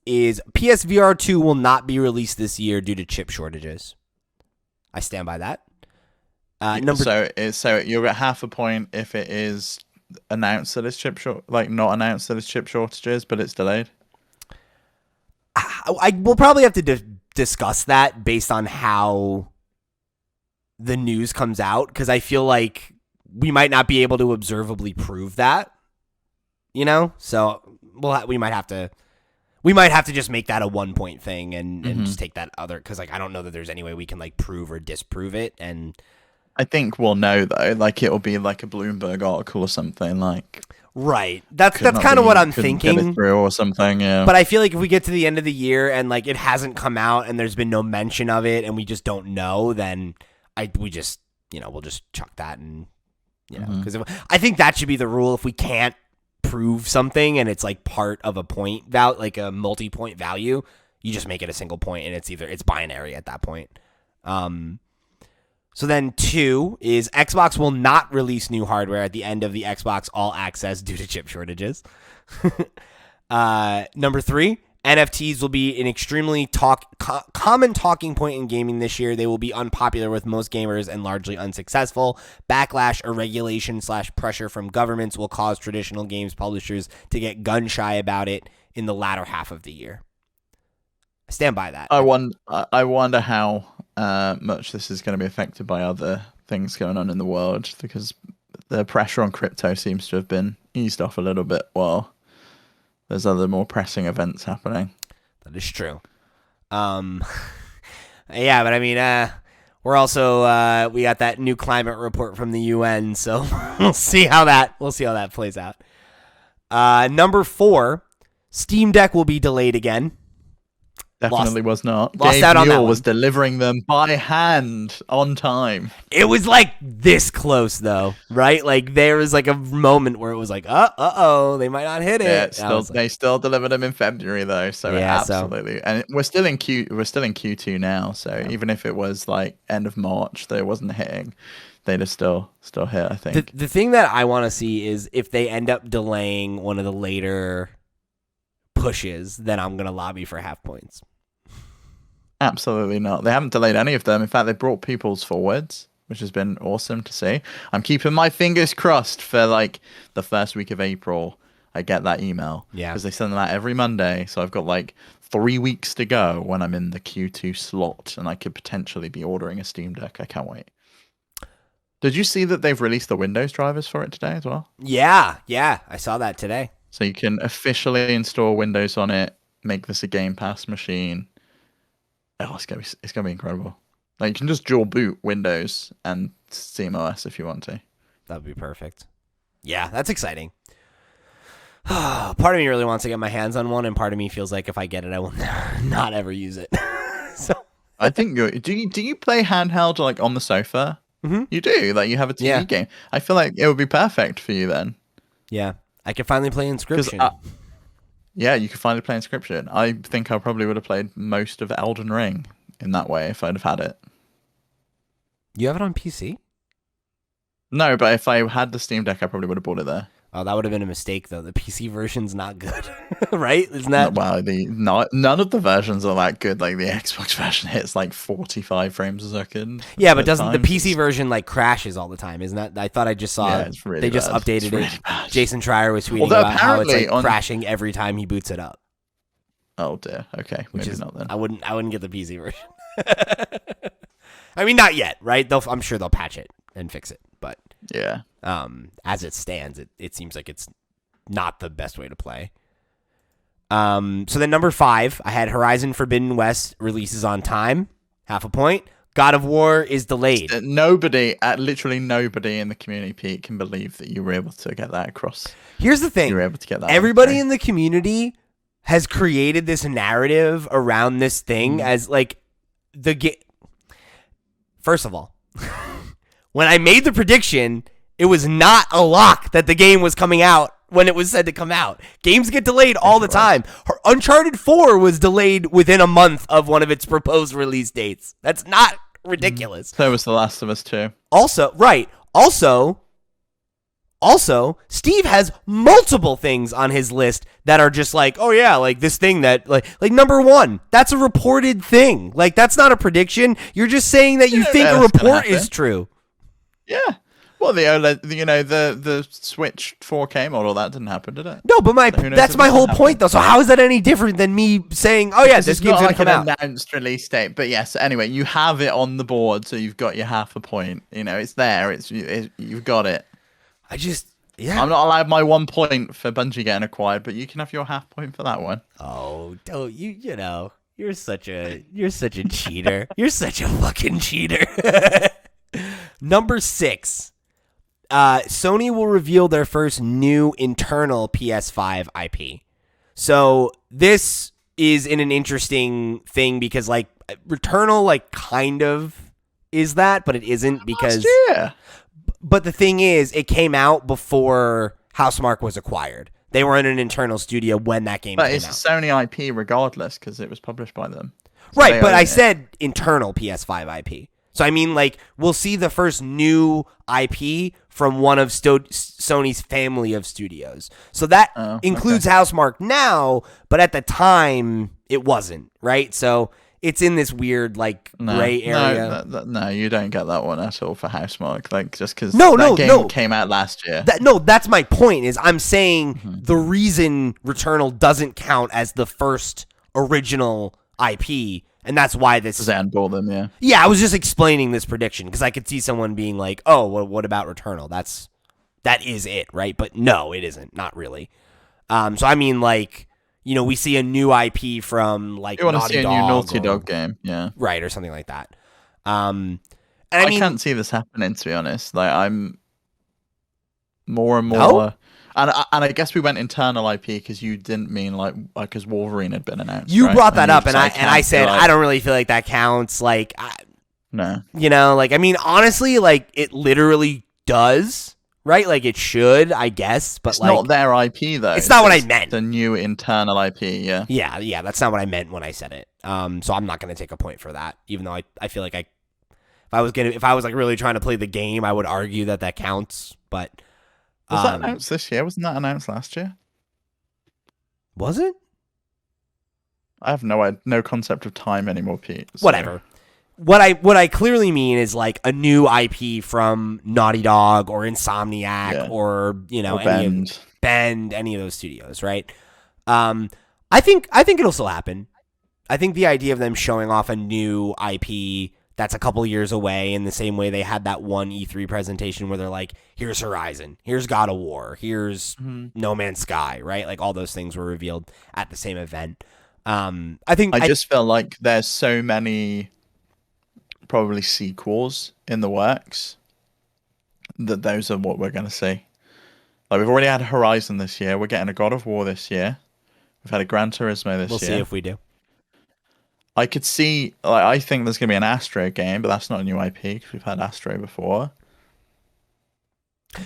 is PSVR 2 will not be released this year due to chip shortages. I stand by that. So you'll get half a point if it is announced that it's not announced that it's chip shortages, but it's delayed? I will probably have to discuss that based on how the news comes out, because I feel like we might not be able to observably prove that, so we might have to just make that a 1 point thing and just take that other, because I don't know that there's any way we can prove or disprove it. And I think we'll know though, it'll be like a Bloomberg article or something right. That's kind of what I'm thinking. Get it through or something, yeah. But I feel like if we get to the end of the year and it hasn't come out and there's been no mention of it and we just don't know, then we'll just chuck that, and because I think that should be the rule. If we can't prove something and it's part of a point value, a multi-point value, you just make it a single point, and it's binary at that point. So then 2 is Xbox will not release new hardware at the end of the Xbox All Access due to chip shortages. Number 3, NFTs will be an extremely common talking point in gaming this year. They will be unpopular with most gamers and largely unsuccessful. Backlash or regulation/pressure from governments will cause traditional games publishers to get gun shy about it in the latter half of the year. I stand by that. I wonder how much this is going to be affected by other things going on in the world, because the pressure on crypto seems to have been eased off a little bit while there's other more pressing events happening. That is true. Yeah, but I mean, we're also we got that new climate report from the UN, so we'll see how that plays out. Number 4, Steam Deck will be delayed again. Definitely was not. Lost Gabe out on that Newell one. was delivering them by hand on time. It was this close though, right? There was a moment where it was uh-oh, they might not hit it. Yeah, they still delivered them in February though, so yeah, absolutely. And we're still in Q2 now, so even if it was end of March that it wasn't hitting, they'd have still hit, I think. The thing that I want to see is if they end up delaying one of the later pushes, then I'm going to lobby for half points. Absolutely not. They haven't delayed any of them. In fact, they brought people's forwards, which has been awesome to see. I'm keeping my fingers crossed for the first week of April. I get that email. Yeah. Because they send them out every Monday. So I've got 3 weeks to go when I'm in the Q2 slot, and I could potentially be ordering a Steam Deck. I can't wait. Did you see that they've released the Windows drivers for it today as well? Yeah. I saw that today. So you can officially install Windows on it, make this a Game Pass machine. Oh, it's gonna be incredible. You can just dual boot Windows and SteamOS if you want to. That would be perfect. Yeah, that's exciting. Part of me really wants to get my hands on one, and part of me feels like if I get it, I will not ever use it. So I think do you play handheld on the sofa? Mm-hmm. You do. You have a TV game. I feel like it would be perfect for you then. Yeah, I can finally play Inscription. Yeah, you could finally play Inscription. I think I probably would have played most of Elden Ring in that way if I'd have had it. You have it on PC? No, but if I had the Steam Deck, I probably would have bought it there. Oh, that would have been a mistake, though. The PC version's not good, right? Isn't that? Wow, none of the versions are that good. The Xbox version hits 45 frames a second. Yeah, but doesn't the PC version crashes all the time? Isn't that? I thought I just saw it's really they just bad. updated It's really it. bad. Jason Schreier was tweeting about how it's crashing every time he boots it up. Oh dear. Okay, maybe not then. I wouldn't get the PC version. I mean, not yet, right? I'm sure they'll patch it and fix it, but yeah. As it stands, it seems like it's not the best way to play. So then number 5, I had Horizon Forbidden West releases on time, half a point. God of War is delayed. Literally nobody in the community, Pete, can believe that you were able to get that across. Here's the thing. You were able to get that. Everybody in the community has created this narrative around this thing as the game. First of all, when I made the prediction, it was not a lock that the game was coming out when it was said to come out. Games get delayed all the time. Uncharted 4 was delayed within a month of one of its proposed release dates. That's not ridiculous. So was The Last of Us 2. Also, Steve has multiple things on his list that are just this thing that number 1, that's a reported thing. That's not a prediction. You're just saying that you think a report is true. Yeah. Well, the OLED, the Switch 4K model, that didn't happen, did it? No, but that's my whole point, though. So how is that any different than me saying, "Oh yeah, this game's gonna come out"? Announced release date, but yes. Anyway, you have it on the board, so you've got your half a point. It's there. You've got it. Yeah. I'm not allowed my 1 point for Bungie getting acquired, but you can have your half point for that one. Oh, don't you? You're such a cheater. You're such a fucking cheater. Number 6. Sony will reveal their first new internal PS5 IP. So this is in an interesting thing because Returnal kind of is that, but it isn't because But the thing is, it came out before Housemarque was acquired. They were in an internal studio when that game came out. But it's a Sony IP regardless because it was published by them. So right, but I said internal PS5 IP. So I mean, we'll see the first new IP from one of Sony's family of studios. So that includes Housemarque now, but at the time it wasn't, right? So it's in this weird gray area. No, you don't get that one at all for Housemarque. Just because that game came out last year. That's my point. Is I'm saying the reason Returnal doesn't count as the first original IP. And that's why this is handball them, yeah. Yeah, I was just explaining this prediction because I could see someone being like, "Oh, well, what about Returnal? That is it, right?" But no, it isn't. Not really. So I mean, we see a new IP from you want to see a new Naughty Dog game, yeah, right, or something like that. And I can't see this happening, to be honest. I'm more and more. No? And I guess we went internal IP because you didn't mean because Wolverine had been announced. You right? brought that up, and I said I don't really feel like that counts. No, I mean, honestly, it literally does, right? It should, I guess, but it's not their IP though. It's not what I meant. The new internal IP, yeah. Yeah, that's not what I meant when I said it. So I'm not gonna take a point for that, even though I feel like if I was really trying to play the game, I would argue that counts, but. Was that announced this year? Wasn't that announced last year? Was it? I have no concept of time anymore, Pete. So. Whatever. What I clearly mean is a new IP from Naughty Dog or Insomniac or or Bend, any of those studios, right? I think it'll still happen. I think the idea of them showing off a new IP that's a couple years away in the same way they had that one E3 presentation where they're like, here's Horizon, here's God of War, here's No Man's Sky, right? All those things were revealed at the same event. I just feel like there's so many probably sequels in the works that those are what we're going to see. We've already had Horizon this year. We're getting a God of War this year. We've had a Gran Turismo this year. We'll see if we do. I could see, I think there's going to be an Astro game, but that's not a new IP because we've had Astro before.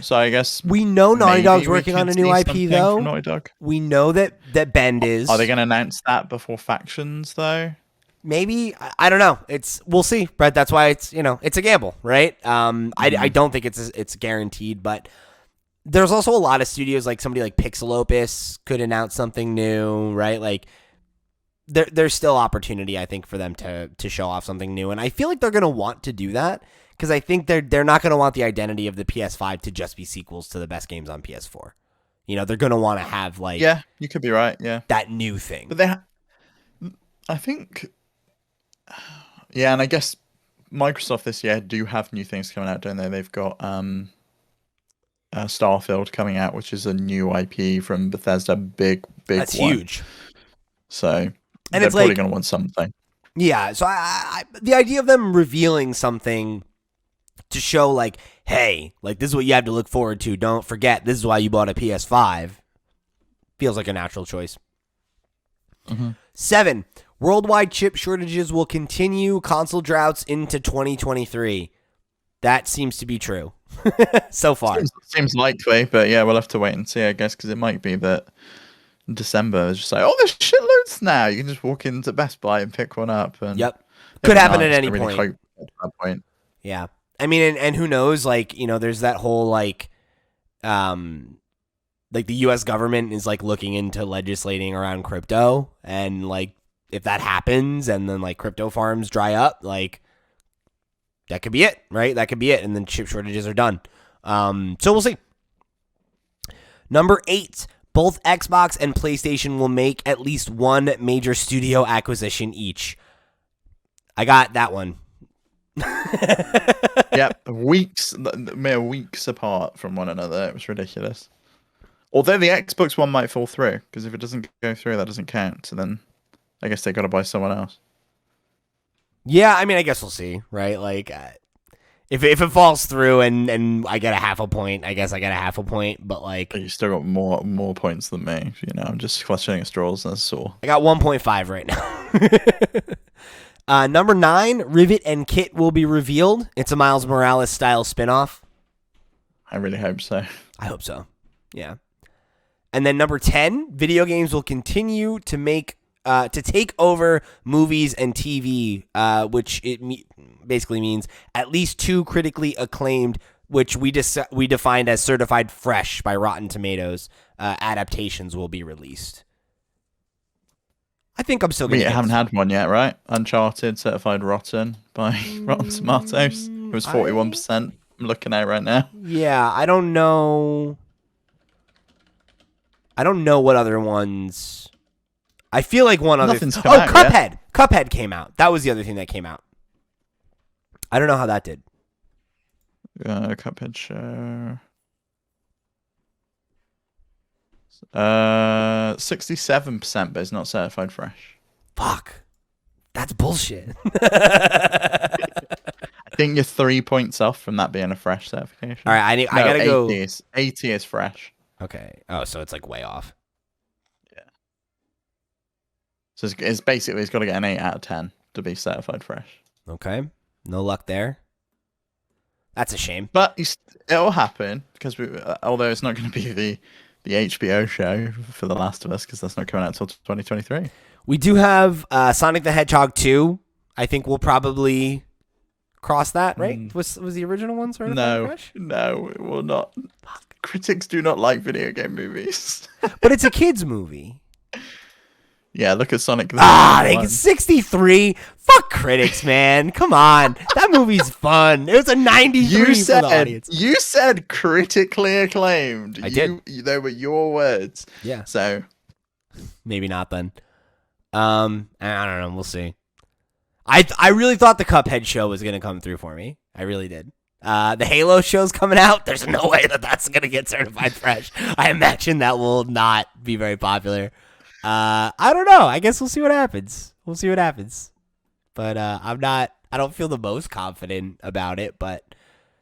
So I guess we know Naughty Dog's working on a new IP, though. Naughty Dog. We know that Bend is. Are they going to announce that before Factions, though? Maybe. I don't know. We'll see, but that's why it's a gamble, right? I don't think it's guaranteed, but there's also a lot of studios somebody like Pixel Opus could announce something new, right? There's still opportunity, I think, for them to show off something new, and I feel like they're going to want to do that because I think they're not going to want the identity of the PS5 to just be sequels to the best games on PS4. They're going to want to have yeah, you could be right, yeah, that new thing. But I think, yeah, and I guess Microsoft this year do have new things coming out, don't they? They've got Starfield coming out, which is a new IP from Bethesda, big That's one. Huge. So. And they're probably going to want something. Yeah, so I the idea of them revealing something to show hey, this is what you have to look forward to. Don't forget, this is why you bought a PS5. Feels like a natural choice. 7, worldwide chip shortages will continue console droughts into 2023. That seems to be true so far. Seems likely, but yeah, we'll have to wait and see, I guess, because it might be that December is just there's shitloads now. You can just walk into Best Buy and pick one up. And yep, could happen at any point. At that point. Yeah, I mean, and who knows? There's that whole the U.S. government is looking into legislating around crypto, and if that happens, and then crypto farms dry up, that could be it, right? That could be it, and then chip shortages are done. So we'll see. Number 8, both Xbox and PlayStation will make at least one major studio acquisition each. I got that one. Yep, mere weeks apart from one another. It was ridiculous. Although the Xbox one might fall through, because if it doesn't go through, that doesn't count. So then I guess they got to buy someone else. Yeah, I mean, I guess we'll see, right? Like, if it falls through and I get a half a point, I guess I get a half a point. But like, But you still got more points than me. You know, I'm just clutching at straws. That's all. I got 1.5 right now. Number 9, Rivet and Kit will be revealed. It's a Miles Morales style spinoff. I really hope so. I hope so. Yeah. And then number 10, video games will continue to take over movies and TV, which basically means at least 2 critically acclaimed, which we defined as certified fresh by Rotten Tomatoes, adaptations will be released. I think I'm still going to. We haven't had one yet, right? Uncharted certified rotten by Rotten Tomatoes. It was 41%. I'm looking at it right now. Yeah, I don't know. I don't know what other ones. I feel like one other. Nothing's come out Cuphead. yet. Cuphead came out. That was the other thing that came out. I don't know how that did. Cuphead show. 67%, but it's not certified fresh. Fuck. That's bullshit. I think you're 3 points off from that being a fresh certification. All right, I gotta go. 80 is fresh. Okay. Oh, so it's like way off. Yeah. So it's basically it's got to get an 8 out of 10 to be certified fresh. Okay. No luck there. That's a shame. But it'll happen because although it's not going to be the HBO show for The Last of Us because that's not coming out until 2023. We do have Sonic the Hedgehog 2. I think we'll probably cross that, right? Was the original one certified fresh? No, it will not. Critics do not like video game movies. But it's a kid's movie. Yeah, look at Sonic. I think it's 63. Fuck critics, man. Come on. That movie's fun. It was a 93 for the audience. You said critically acclaimed. I did. They were your words. Yeah. So maybe not then. I don't know. We'll see. I really thought the Cuphead show was going to come through for me. I really did. The Halo show's coming out. There's no way that's going to get certified fresh. I imagine that will not be very popular. I don't know. I guess we'll see what happens. But I don't feel the most confident about it, but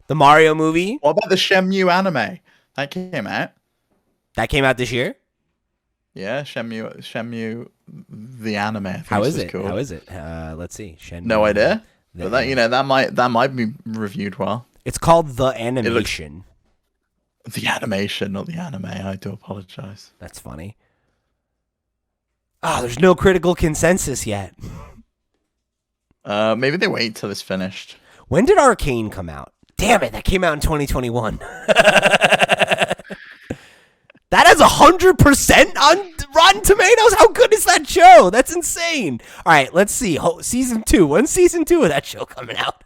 the Mario movie. What about the Shenmue anime? That came out. That came out this year? Yeah, Shenmue the anime. How is it? Cool. How is it? Let's see. Shenmue, no idea. But that might be reviewed well. It's called The Animation. The animation, not the anime. I do apologize. That's funny. There's no critical consensus yet. Maybe they wait till it's finished. When did Arcane come out? Damn it, that came out in 2021. That has 100% on Rotten Tomatoes? How good is that show? That's insane. All right, let's see. Season 2. When's season 2 of that show coming out?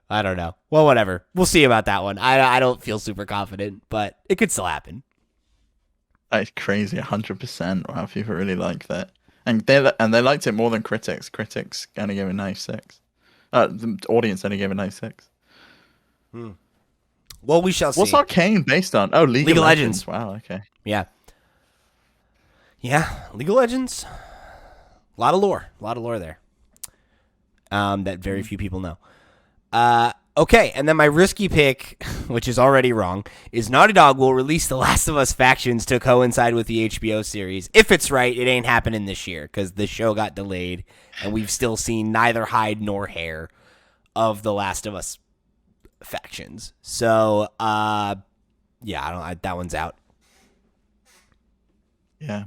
I don't know. Well, whatever. We'll see about that one. I don't feel super confident, but it could still happen. That's crazy. 100%. Wow, people really like that. And they liked it more than critics. Critics only gave it 96. The audience only gave it 96. Well, we shall see. What's Arcane based on? Oh, League of Legends. Wow, okay. Yeah. Yeah, League of Legends. A lot of lore there. That very few people know. Okay, and then my risky pick, which is already wrong, is Naughty Dog will release The Last of Us factions to coincide with the HBO series. If it's right, it ain't happening this year because the show got delayed, and we've still seen neither hide nor hair of The Last of Us factions. So, yeah, that one's out. Yeah.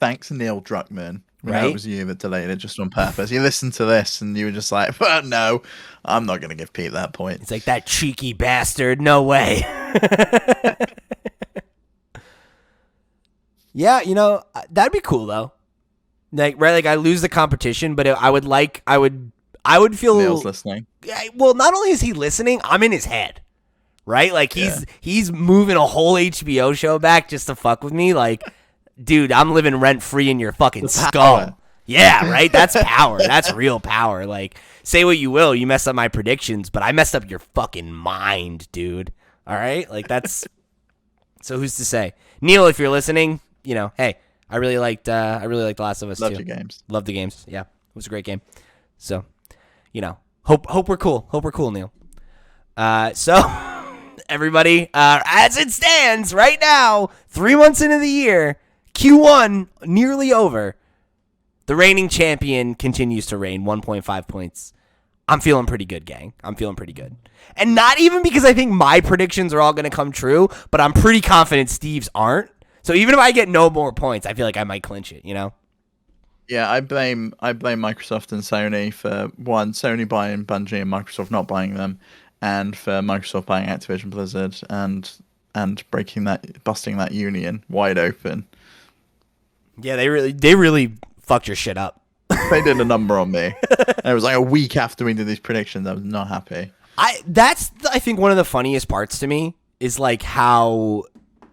Thanks, Neil Druckmann. Right? It was you that delayed it just on purpose. You listened to this and you were just like, well, no, I'm not going to give Pete that point. It's like, that cheeky bastard. No way. Yeah, that'd be cool though. Like, right? Like, I lose the competition, but I would I would feel Neil's listening. Well, not only is he listening, I'm in his head, right? Like he's moving a whole HBO show back just to fuck with me. Like, dude, I'm living rent free in your fucking skull. Yeah, right. That's power. That's real power. Like, say what you will, you messed up my predictions, but I messed up your fucking mind, dude. All right, like that's. So who's to say, Neil? If you're listening, hey, I really liked The Last of Us. Loved your games. Loved the games. Yeah, it was a great game. So, hope we're cool. Hope we're cool, Neil. So everybody, as it stands right now, 3 months into the year, Q1 nearly over. The reigning champion continues to reign, 1.5 points. I'm feeling pretty good, gang. I'm feeling pretty good. And not even because I think my predictions are all going to come true, but I'm pretty confident Steve's aren't. So even if I get no more points, I feel like I might clinch it, Yeah, I blame Microsoft and Sony for Sony buying Bungie and Microsoft not buying them, and for Microsoft buying Activision Blizzard and busting that union wide open. Yeah, they really fucked your shit up. They did a number on me. And it was like a week after we did these predictions. I was not happy. That's I think one of the funniest parts to me is like how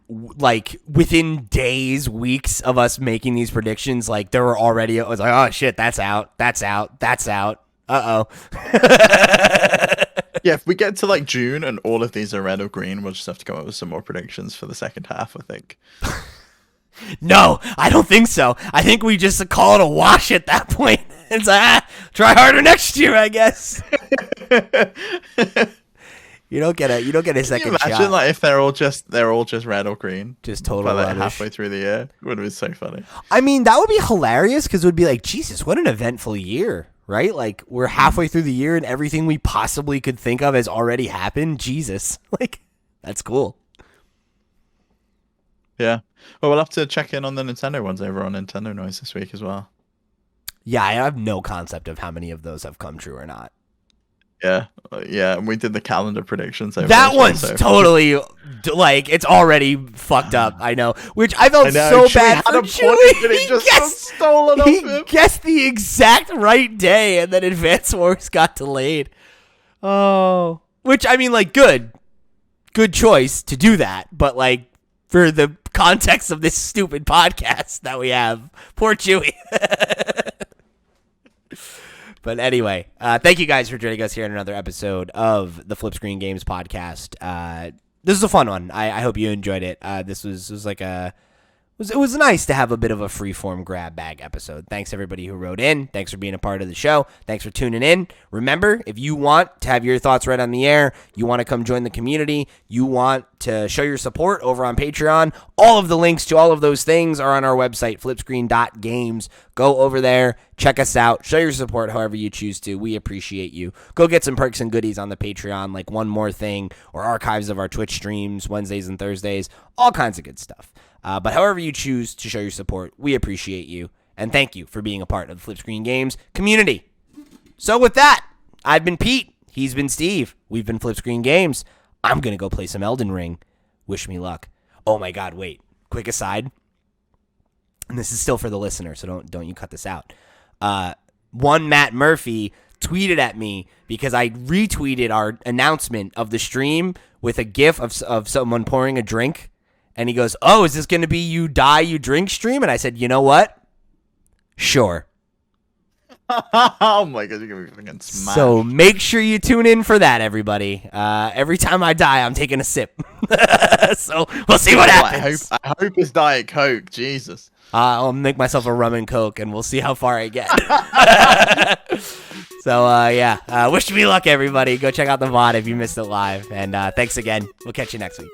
like within days, weeks of us making these predictions, like there were already, it was like, oh shit, that's out. Uh-oh. Yeah, if we get to like June and all of these are red or green, we'll just have to come up with some more predictions for the second half, I think. No, I don't think so. I think we just call it a wash at that point. It's like, try harder next year, I guess. You don't get a second shot. Imagine like if they're all just red or green, just total like halfway through the year. It would be so funny. I mean, that would be hilarious because it would be like, Jesus, what an eventful year, right? Like we're halfway through the year and everything we possibly could think of has already happened. Jesus, like that's cool. Yeah. Well, we'll have to check in on the Nintendo ones over on Nintendo Noise this week as well. Yeah, I have no concept of how many of those have come true or not. Yeah, and we did the calendar predictions. That one's totally, like, it's already fucked up, I know. Which I felt so bad for Chewie. He guessed the exact right day, and then Advance Wars got delayed. Oh. Which, I mean, like, good choice to do that, but, like, for the context of this stupid podcast that we have. Poor Chewie. But anyway, thank you guys for joining us here in another episode of the FlipScreen Games Podcast. This is a fun one. I hope you enjoyed it. This was like it was nice to have a bit of a free-form grab bag episode. Thanks everybody who wrote in. Thanks for being a part of the show. Thanks for tuning in. Remember, if you want to have your thoughts read on the air, you want to come join the community, you want to show your support over on Patreon, all of the links to all of those things are on our website, flipscreen.games. Go over there, check us out, show your support however you choose to. We appreciate you. Go get some perks and goodies on the Patreon, like One More Thing, or archives of our Twitch streams, Wednesdays and Thursdays, all kinds of good stuff. But however you choose to show your support, we appreciate you. And thank you for being a part of the FlipScreen Games community. So with that, I've been Pete. He's been Steve. We've been FlipScreen Games. I'm going to go play some Elden Ring. Wish me luck. Oh my God, wait. Quick aside. And this is still for the listener, so don't you cut this out. One Matt Murphy tweeted at me because I retweeted our announcement of the stream with a gif of someone pouring a drink. And he goes, oh, is this going to be you die, you drink stream? And I said, you know what? Sure. Oh my God, you're going to be fucking smashed. So make sure you tune in for that, everybody. Every time I die, I'm taking a sip. So we'll see what happens. I hope it's Diet Coke, Jesus. I'll make myself a rum and Coke, and we'll see how far I get. So, wish me luck, everybody. Go check out the VOD if you missed it live. And thanks again. We'll catch you next week.